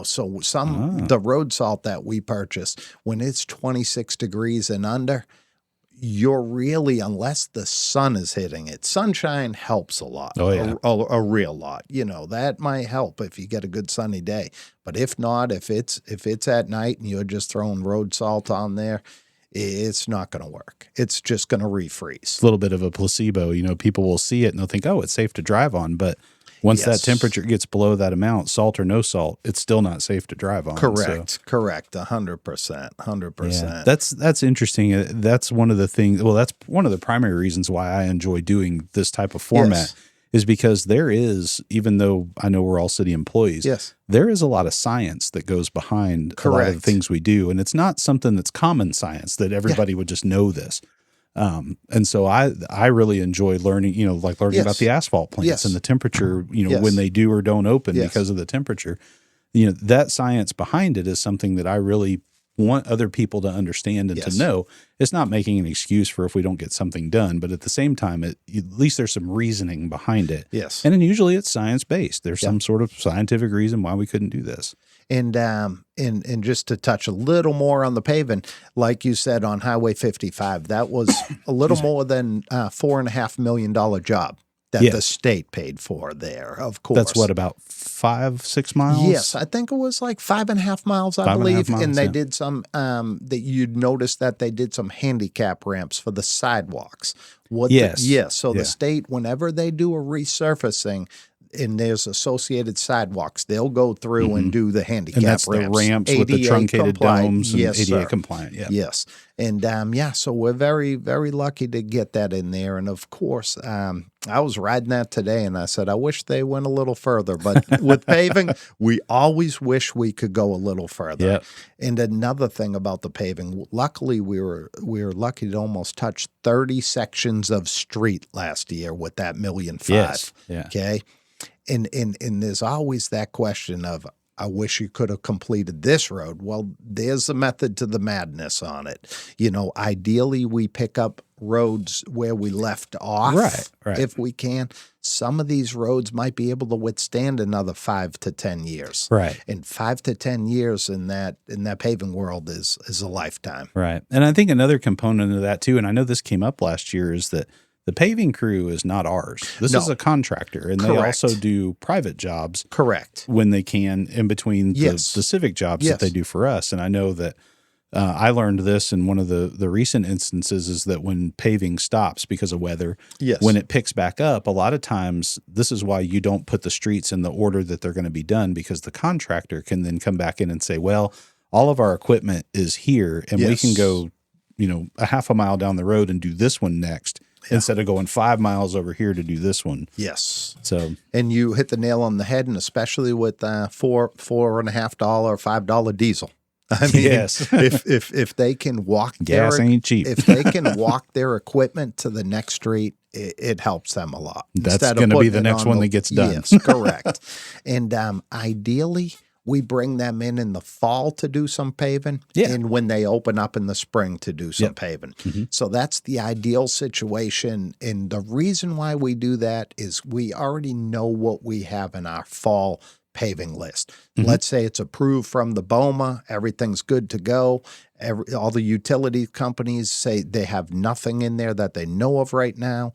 So the road salt that we purchase, when it's 26 degrees and under, you're really, unless the sun is hitting it, sunshine helps a lot. Oh, yeah. A real lot. That might help if you get a good sunny day. But if not, if it's at night and you're just throwing road salt on there, it's not going to work. It's just going to refreeze. It's a little bit of a placebo. People will see it and they'll think, oh, it's safe to drive on. But once that temperature gets below that amount, salt or no salt, it's still not safe to drive on. Correct. 100%. Yeah, that's interesting. That's one of the things. Well, that's one of the primary reasons why I enjoy doing this type of format is because there is, even though I know we're all city employees, there is a lot of science that goes behind a lot of the things we do. And it's not something that's common science that everybody would just know this. And so I really enjoy learning, learning about the asphalt plants and the temperature, when they do or don't open because of the temperature. That science behind it is something that I really want other people to understand and to know. It's not making an excuse for if we don't get something done, but at the same time, at least there's some reasoning behind it. Yes. And then usually it's science-based. There's some sort of scientific reason why we couldn't do this. And just to touch a little more on the paving, like you said, on Highway 55, that was a little more than $4.5 million job that the state paid for there, of course. That's what, about 5-6 miles? Yes, I think it was like 5.5 miles, I believe. And they did some, that you'd notice that they did some handicap ramps for the sidewalks. So the state, whenever they do a resurfacing, and there's associated sidewalks, they'll go through and do the handicap and that's ramps. The ramps with the truncated domes and ADA compliant. Yeah. Yes. And so we're very, very lucky to get that in there. And of course, I was riding that today and I said, I wish they went a little further, but with paving, we always wish we could go a little further. Yep. And another thing about the paving, luckily we were lucky to almost touch 30 sections of street last year with that $1.5 million. Yes. Yeah. Okay. And there's always that question of, I wish you could have completed this road. Well, there's a method to the madness on it. Ideally, we pick up roads where we left off, right. if we can. Some of these roads might be able to withstand another 5 to 10 years. Right. And 5 to 10 years in that paving world is a lifetime. Right. And I think another component of that too, and I know this came up last year, is that the paving crew is not ours. This is a contractor, and they also do private jobs. Correct. When they can, in between the civic jobs that they do for us. And I know that I learned this in one of the recent instances is that when paving stops because of weather, when it picks back up, a lot of times this is why you don't put the streets in the order that they're going to be done, because the contractor can then come back in and say, well, all of our equipment is here and we can go, a half a mile down the road and do this one next. Instead of going 5 miles over here to do this one. Yes. So, and you hit the nail on the head, and especially with $4.50, $5 diesel. I mean, if they can walk gas ain't cheap. If they can walk their equipment to the next street, it helps them a lot. That's going to be the next one that gets done. Yes, correct. And ideally, we bring them in the fall to do some paving, and when they open up in the spring to do some paving. Mm-hmm. So that's the ideal situation. And the reason why we do that is we already know what we have in our fall paving list. Mm-hmm. Let's say it's approved from the BOMA, everything's good to go. All the utility companies say they have nothing in there that they know of right now.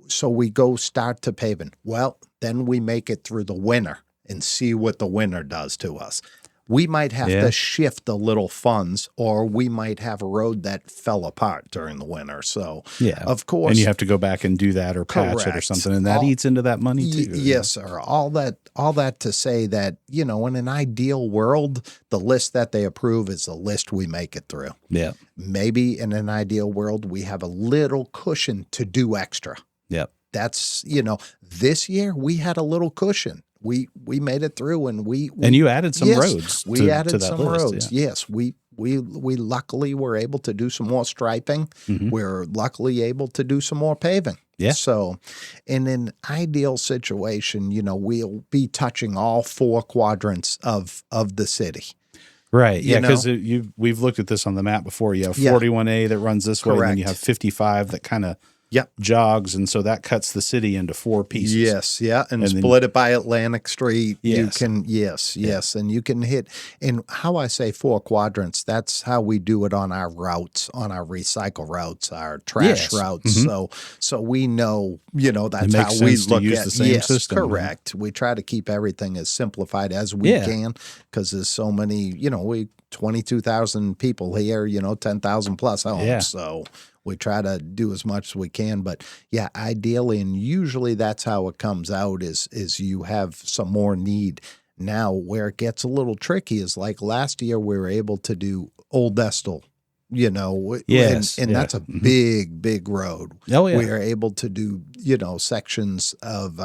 So we go start to paving. Well, then we make it through the winter and see what the winter does to us. We might have to shift a little funds, or we might have a road that fell apart during the winter. So, of course. And you have to go back and do that or patch it or something, and that eats into that money too. Yes, sir. All that to say that, in an ideal world, the list that they approve is the list we make it through. Yeah. Maybe in an ideal world, we have a little cushion to do extra. Yep. That's, this year we had a little cushion. We made it through, and you added some roads. We added some list, roads. Yeah. Yes, we luckily were able to do some more striping. Mm-hmm. We're luckily able to do some more paving. Yeah. So, in an ideal situation, we'll be touching all 4 quadrants of the city. Right. Yeah, because we've looked at this on the map before. You have 41A that runs this way, and then you have 55 that kind of jogs, and so that cuts the city into 4 pieces. Yes, yeah, and split it by Atlantic Street. Yes. You can, yes, and you can hit. And how I say 4 quadrants, that's how we do it on our routes, on our recycle routes, our trash routes. So we know, that's how we look at the same system. Correct. We try to keep everything as simplified as we can, because there's so many, 22,000 people here, 10,000 plus homes. So we try to do as much as we can, but ideally, and usually that's how it comes out is you have some more need. Now, where it gets a little tricky is like last year we were able to do Old Estill, and that's a big road. Oh, yeah. We are able to do, sections of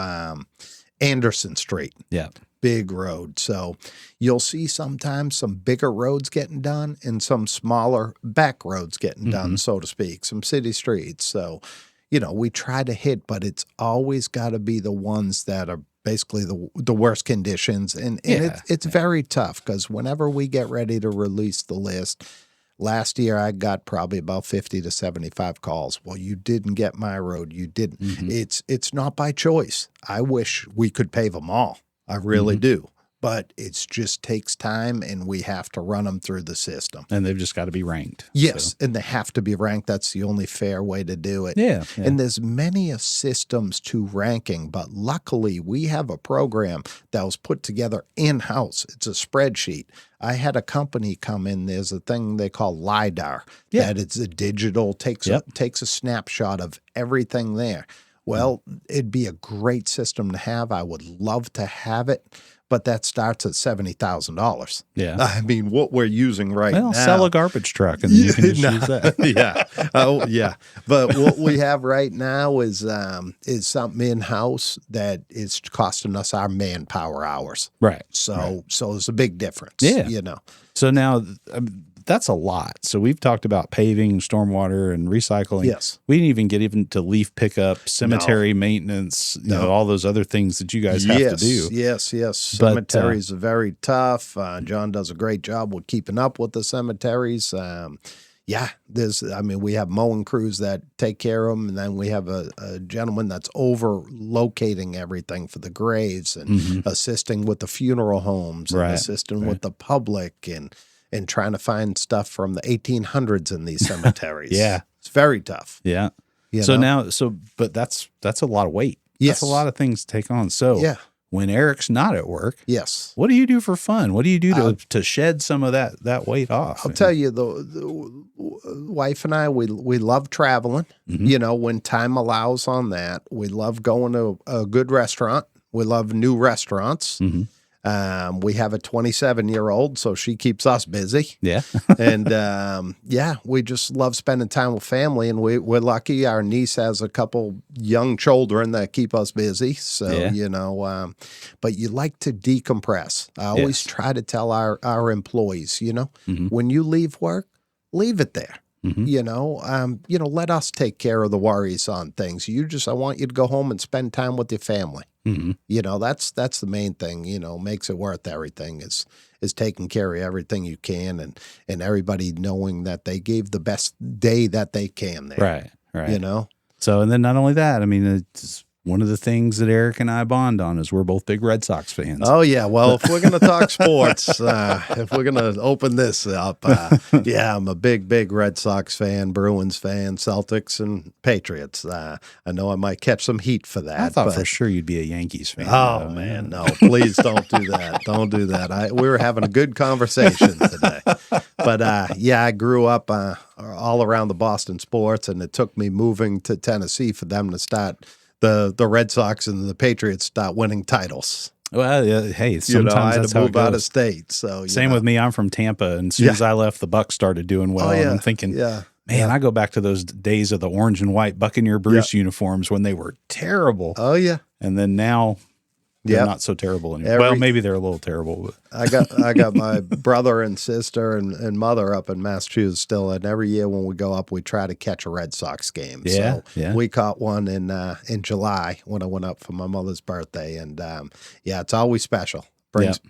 Anderson Street. Yeah. Big road. So you'll see sometimes some bigger roads getting done and some smaller back roads getting done, so to speak, some city streets. So, we try to hit, but it's always got to be the ones that are basically the worst conditions. And it's very tough, because whenever we get ready to release the list, last year I got probably about 50 to 75 calls. Well, you didn't get my road. You didn't. It's not by choice. I wish we could pave them all. I really do. But it just takes time, and we have to run them through the system. And they've just got to be ranked. Yes, and they have to be ranked. That's the only fair way to do it. Yeah. And there's many systems to ranking, but luckily we have a program that was put together in-house. It's a spreadsheet. I had a company come in. There's a thing they call LiDAR. That it's a digital, takes a snapshot of everything there. Well, it'd be a great system to have. I would love to have it, but that starts at $70,000. Yeah. I mean, what we're using now. Sell a garbage truck and then you can just use that. Oh, yeah. But what we have right now is something in-house that is costing us our manpower hours. Right. So there's a big difference. Yeah. So now that's a lot. So we've talked about paving, stormwater, and recycling. Yes. We didn't even get to leaf pickup, cemetery maintenance, all those other things that you guys have to do. Yes. Cemeteries are very tough. John does a great job with keeping up with the cemeteries. We have mowing crews that take care of them, and then we have a gentleman that's over-locating everything for the graves and assisting with the funeral homes and assisting with the public and trying to find stuff from the 1800s in these cemeteries. It's very tough. Yeah. But that's a lot of weight. Yes. That's a lot of things to take on. So when Eric's not at work, what do you do for fun? What do you do to shed some of that weight off? I'll tell you, the wife and I, we love traveling. When time allows on that. We love going to a good restaurant. We love new restaurants. We have a 27-year-old, so she keeps us busy. Yeah. And, we just love spending time with family, and we're lucky. Our niece has a couple young children that keep us busy. So, but you like to decompress. I always try to tell our employees, when you leave work, leave it there. Let us take care of the worries on things. I want you to go home and spend time with your family. That's the main thing, makes it worth everything is taking care of everything you can and everybody knowing that they gave the best day that they can there. Right. So, and then not only that, I mean, it's one of the things that Eric and I bond on is we're both big Red Sox fans. Oh, yeah. Well, if we're going to talk sports, if we're going to open this up, I'm a big Red Sox fan, Bruins fan, Celtics, and Patriots. I know I might catch some heat for that. I thought for sure you'd be a Yankees fan. Oh, man, no. Please don't do that. Don't do that. We were having a good conversation today. But, I grew up all around the Boston sports, and it took me moving to Tennessee for them to start the Red Sox and the Patriots start winning titles. Well, hey, sometimes I had that's to how move out of state. So same with me. I'm from Tampa, and as soon as I left, the Bucs started doing well. And I'm thinking, man, I go back to those days of the orange and white Buccaneer Bruce uniforms when they were terrible. Oh yeah, and then now they're not so terrible anymore. Well, maybe they're a little terrible. But I got my brother and sister and mother up in Massachusetts still, and every year when we go up, we try to catch a Red Sox game. We caught one in July when I went up for my mother's birthday, and it's always special.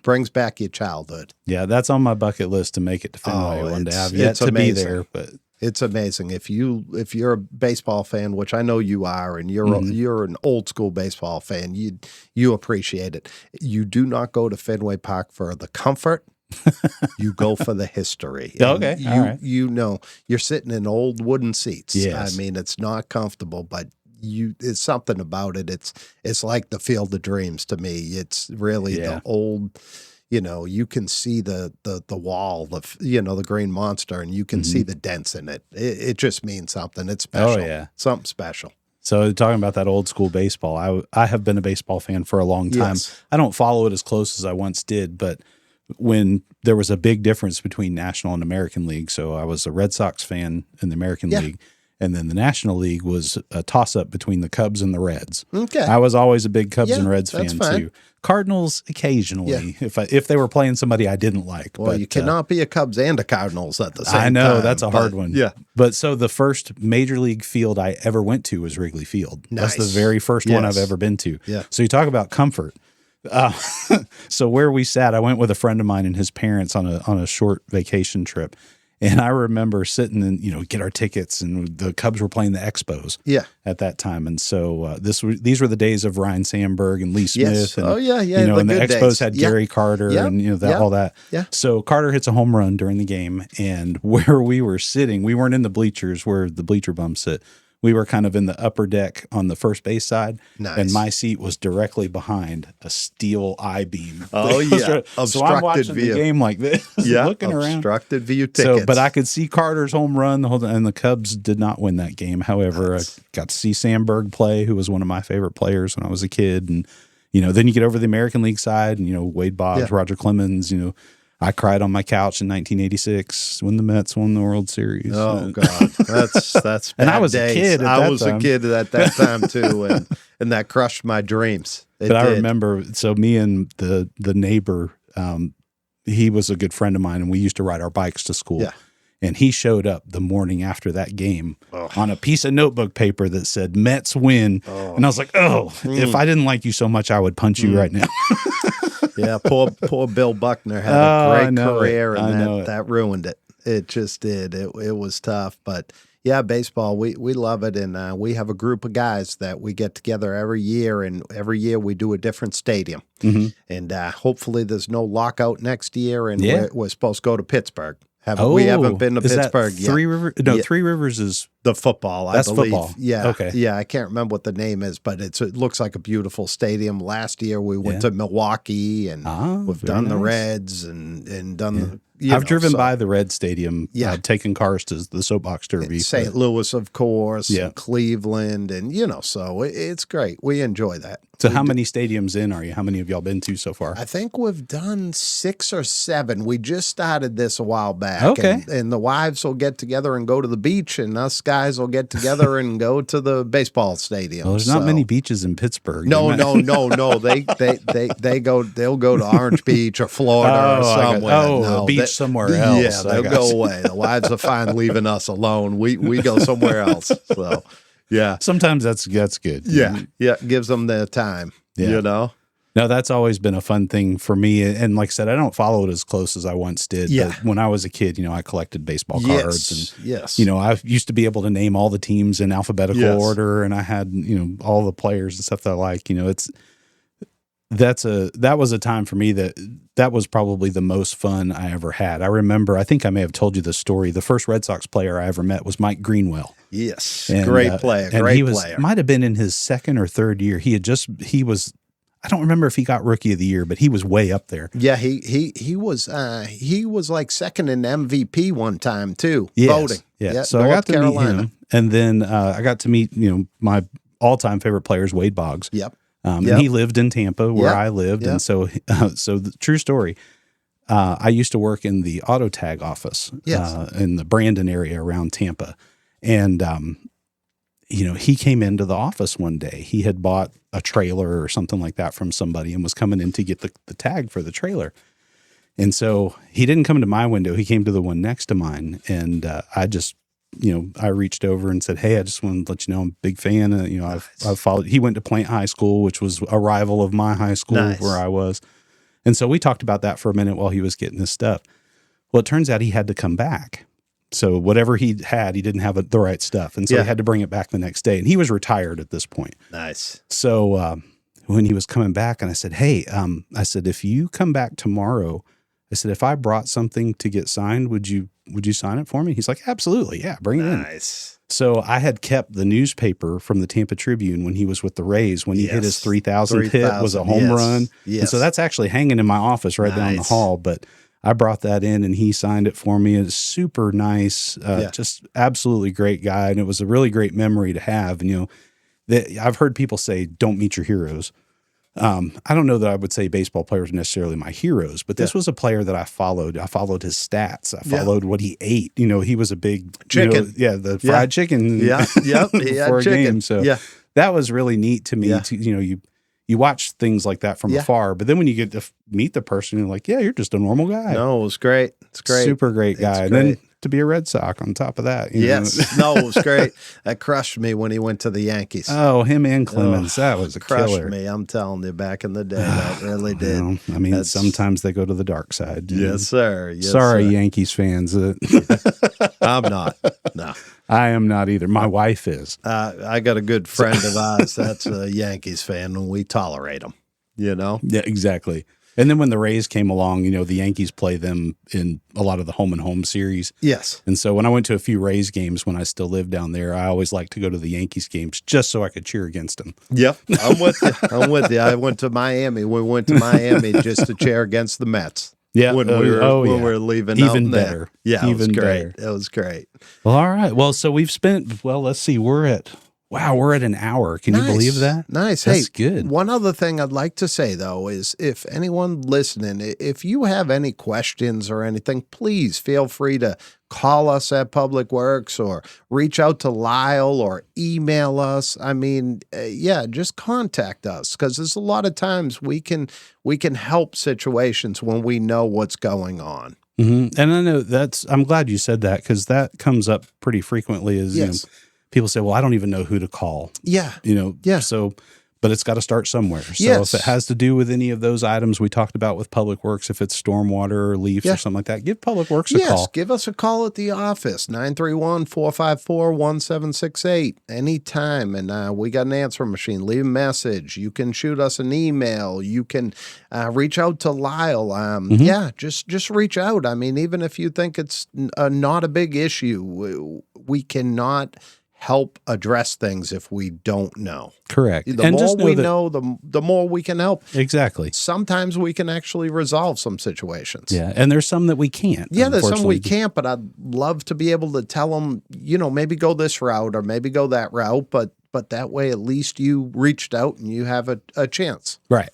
Brings back your childhood. Yeah, that's on my bucket list to make it to Fenway one day. I've yet to be there, but It's amazing. If you're a baseball fan, which I know you are, and you're an old school baseball fan, you appreciate it. You do not go to Fenway Park for the comfort. You go for the history. Okay. You, all right. you know, you're sitting in old wooden seats. Yes. I mean, it's not comfortable, but it's something about it. It's like the Field of Dreams to me. It's really the old, you can see the wall, the green monster, and you can see the dents in it. It just means something. It's special. Oh, yeah. Something special. So talking about that old school baseball, I have been a baseball fan for a long time. Yes. I don't follow it as close as I once did, but when there was a big difference between National and American League, so I was a Red Sox fan in the American League, and then the National League was a toss-up between the Cubs and the Reds. Okay. I was always a big Cubs and Reds fan too. Cardinals occasionally, if they were playing somebody I didn't like. Well, but you cannot be a Cubs and a Cardinals at the same time. I know, that's a hard one. Yeah. But so the first major league field I ever went to was Wrigley Field. Nice. That's the very first one I've ever been to. Yeah. So you talk about comfort. So where we sat, I went with a friend of mine and his parents on a short vacation trip. And I remember sitting and, get our tickets, and the Cubs were playing the Expos at that time. And so these were the days of Ryan Sandberg and Lee Smith. Yes. And, and the Expos days. had Gary Carter and, all that. Yeah. So Carter hits a home run during the game. And where we were sitting, we weren't in the bleachers where the bleacher bums sit. We were kind of in the upper deck on the first base side, and my seat was directly behind a steel I-beam. Oh, yeah. So I'm watching the game like this, looking around. Obstructed view tickets. So, but I could see Carter's home run the whole time, and the Cubs did not win that game. However, I got to see Sandberg play, who was one of my favorite players when I was a kid. And, then you get over the American League side, and, Wade Boggs, Roger Clemens, I cried on my couch in 1986 when the Mets won the World Series. Oh God, that's and I was days. a kid. I was a kid at that time too, and that crushed my dreams. I remember. So me and the neighbor, he was a good friend of mine, and we used to ride our bikes to school. Yeah. And he showed up the morning after that game on a piece of notebook paper that said Mets win. Oh. And I was like, if I didn't like you so much, I would punch you right now. Yeah, poor Bill Buckner had a great career, and that ruined it. It just did. It was tough, but yeah, baseball, we love it, and we have a group of guys that we get together every year, and every year we do a different stadium, and hopefully there's no lockout next year, and we're supposed to go to Pittsburgh. We haven't been to Pittsburgh yet. Three Rivers is the football. That's I believe. Football. Yeah. Okay. Yeah, I can't remember what the name is, but it looks like a beautiful stadium. Last year we went to Milwaukee, and we've done the Reds and done the. I've driven by the Red Stadium, taking cars to the soapbox derby. St. Louis, of course, and Cleveland, and so it's great. We enjoy that. So how many stadiums in are you? How many have y'all been to so far? I think we've done 6 or 7. We just started this a while back. Okay. And the wives will get together and go to the beach, and us guys will get together and go to the baseball stadium. Well, there's not many beaches in Pittsburgh. No. They'll go to Orange Beach or Florida or somewhere. A beach somewhere else. Yeah, they'll go away. The wives are fine leaving us alone. We go somewhere else. So, yeah. Sometimes that's good. Yeah. It gives them their time, No, that's always been a fun thing for me. And like I said, I don't follow it as close as I once did. Yeah. But when I was a kid, I collected baseball cards. And, I used to be able to name all the teams in alphabetical order, and I had, all the players and stuff that I like. That was a time for me that was probably the most fun I ever had. I remember, I think I may have told you this story. The first Red Sox player I ever met was Mike Greenwell. Yes. And, great player. And might have been in his second or third year. He was, I don't remember if he got Rookie of the Year, but he was way up there. Yeah, he was like second in MVP one time too, voting. Yeah, so I got to meet him, and then I got to meet my all-time favorite players, Wade Boggs. Yep. And he lived in Tampa where I lived, and so the true story. I used to work in the auto tag office in the Brandon area around Tampa, and he came into the office one day. He had bought a trailer or something like that from somebody and was coming in to get the tag for the trailer. And so he didn't come to my window. He came to the one next to mine, and I just. I reached over and said, "Hey, I just wanted to let you know I'm a big fan. I've followed." He went to Plant High School, which was a rival of my high school where I was, and so we talked about that for a minute while he was getting his stuff. Well, it turns out he had to come back, So whatever he had, he didn't have the right stuff. And so he had to bring it back the next day. And he was retired at this point. Nice. So when he was coming back, and I said, hey, I said, if you come back tomorrow, I said, if I brought something to get signed, would you sign it for me? He's like, absolutely. Yeah, bring it in. Nice. So I had kept the newspaper from the Tampa Tribune when he was with the Rays, when he hit his 3,000th hit, was a home run. Yes. And so that's actually hanging in my office right down the hall. But I brought that in and he signed it for me. It's super nice, just absolutely great guy. And it was a really great memory to have. And, I've heard people say, don't meet your heroes. I don't know that I would say baseball players are necessarily my heroes, but this was a player that I followed. I followed his stats. I followed what he ate. He was a big chicken. The fried chicken. Yeah. Yep. For a game. So that was really neat to me. To, you watch things like that from afar, but then when you get to meet the person, you're like, yeah, you're just a normal guy. No, it was great. It's great. Super great guy. And then to be a Red Sox on top of that. No, it was great. That crushed me when he went to the Yankees. Oh, him and Clemens. That was a crushed killer. Me. I'm telling you, back in the day, that really did. Well, I mean, sometimes they go to the dark side. Yes, sir. Yes, Sorry, sir. Yankees fans. I'm not. No. I am not either. My wife is. I got a good friend of ours that's a Yankees fan, and we tolerate him, Yeah, exactly. And then when the Rays came along, the Yankees play them in a lot of the home and home series. Yes. And so when I went to a few Rays games when I still lived down there, I always liked to go to the Yankees games just so I could cheer against them. Yep. I'm with you. I went to Miami. We went to Miami just to cheer against the Mets. Yeah. When we were leaving even out better. There. Yeah, even it was great. better. It was great. Well, all right. Well, so we've spent, let's see, we're at an hour. Can you believe that? Nice. That's good. One other thing I'd like to say, though, is if anyone listening, if you have any questions or anything, please feel free to call us at Public Works or reach out to Lyle or email us. I mean, just contact us, because there's a lot of times we can help situations when we know what's going on. Mm-hmm. And I know I'm glad you said that, because that comes up pretty frequently as, people say, well, I don't even know who to call. Yeah. So, but it's got to start somewhere. So if it has to do with any of those items we talked about with Public Works, if it's stormwater or leaves or something like that, give Public Works a call. Give us a call at the office, 931-454-1768, anytime. And we got an answering machine. Leave a message. You can shoot us an email. You can reach out to Lyle. Just reach out. I mean, even if you think it's not a big issue, we cannot help address things if we don't know. Correct. The more we know, the more we can help. Exactly. Sometimes we can actually resolve some situations. Yeah, and there's some that we can't. Yeah, there's some we can't, but I'd love to be able to tell them, maybe go this route or maybe go that route, but that way at least you reached out and you have a chance. Right.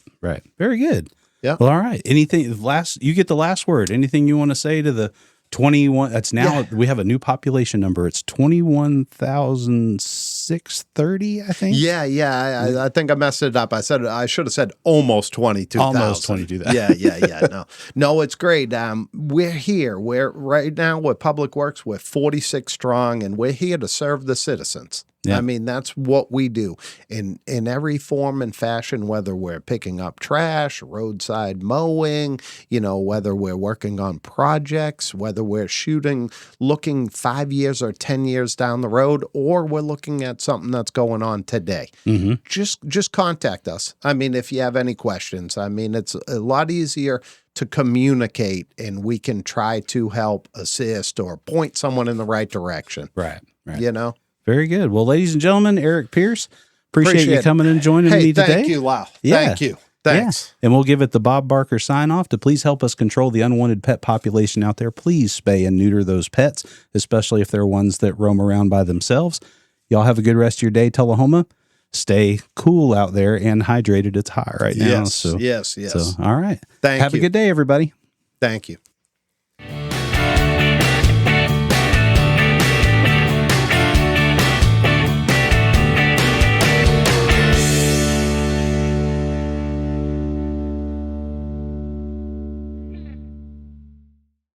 Very good. Yeah. Well, all right. Anything you get the last word. Anything you want to say to the 21, that's now, we have a new population number. It's 21,630, I think. Yeah. I think I messed it up. I should have said almost 22,000. Almost 22,000. Yeah. No, it's great. We're here. We're right now with Public Works. We're 46 strong, and we're here to serve the citizens. Yeah. I mean, that's what we do in every form and fashion, whether we're picking up trash, roadside mowing, whether we're working on projects, whether we're looking 5 years or 10 years down the road, or we're looking at something that's going on today. Mm-hmm. Just contact us. I mean, if you have any questions, I mean, it's a lot easier to communicate, and we can try to help, assist, or point someone in the right direction. Right. Very good. Well, ladies and gentlemen, Eric Pierce, appreciate you coming and joining me today. Thank you, Lyle. Yeah. Thank you. Thanks. Yeah. And we'll give it the Bob Barker sign-off to please help us control the unwanted pet population out there. Please spay and neuter those pets, especially if they're ones that roam around by themselves. Y'all have a good rest of your day, Tullahoma. Stay cool out there and hydrated. It's hot right now. Yes. So, all right. Have a good day, everybody. Thank you.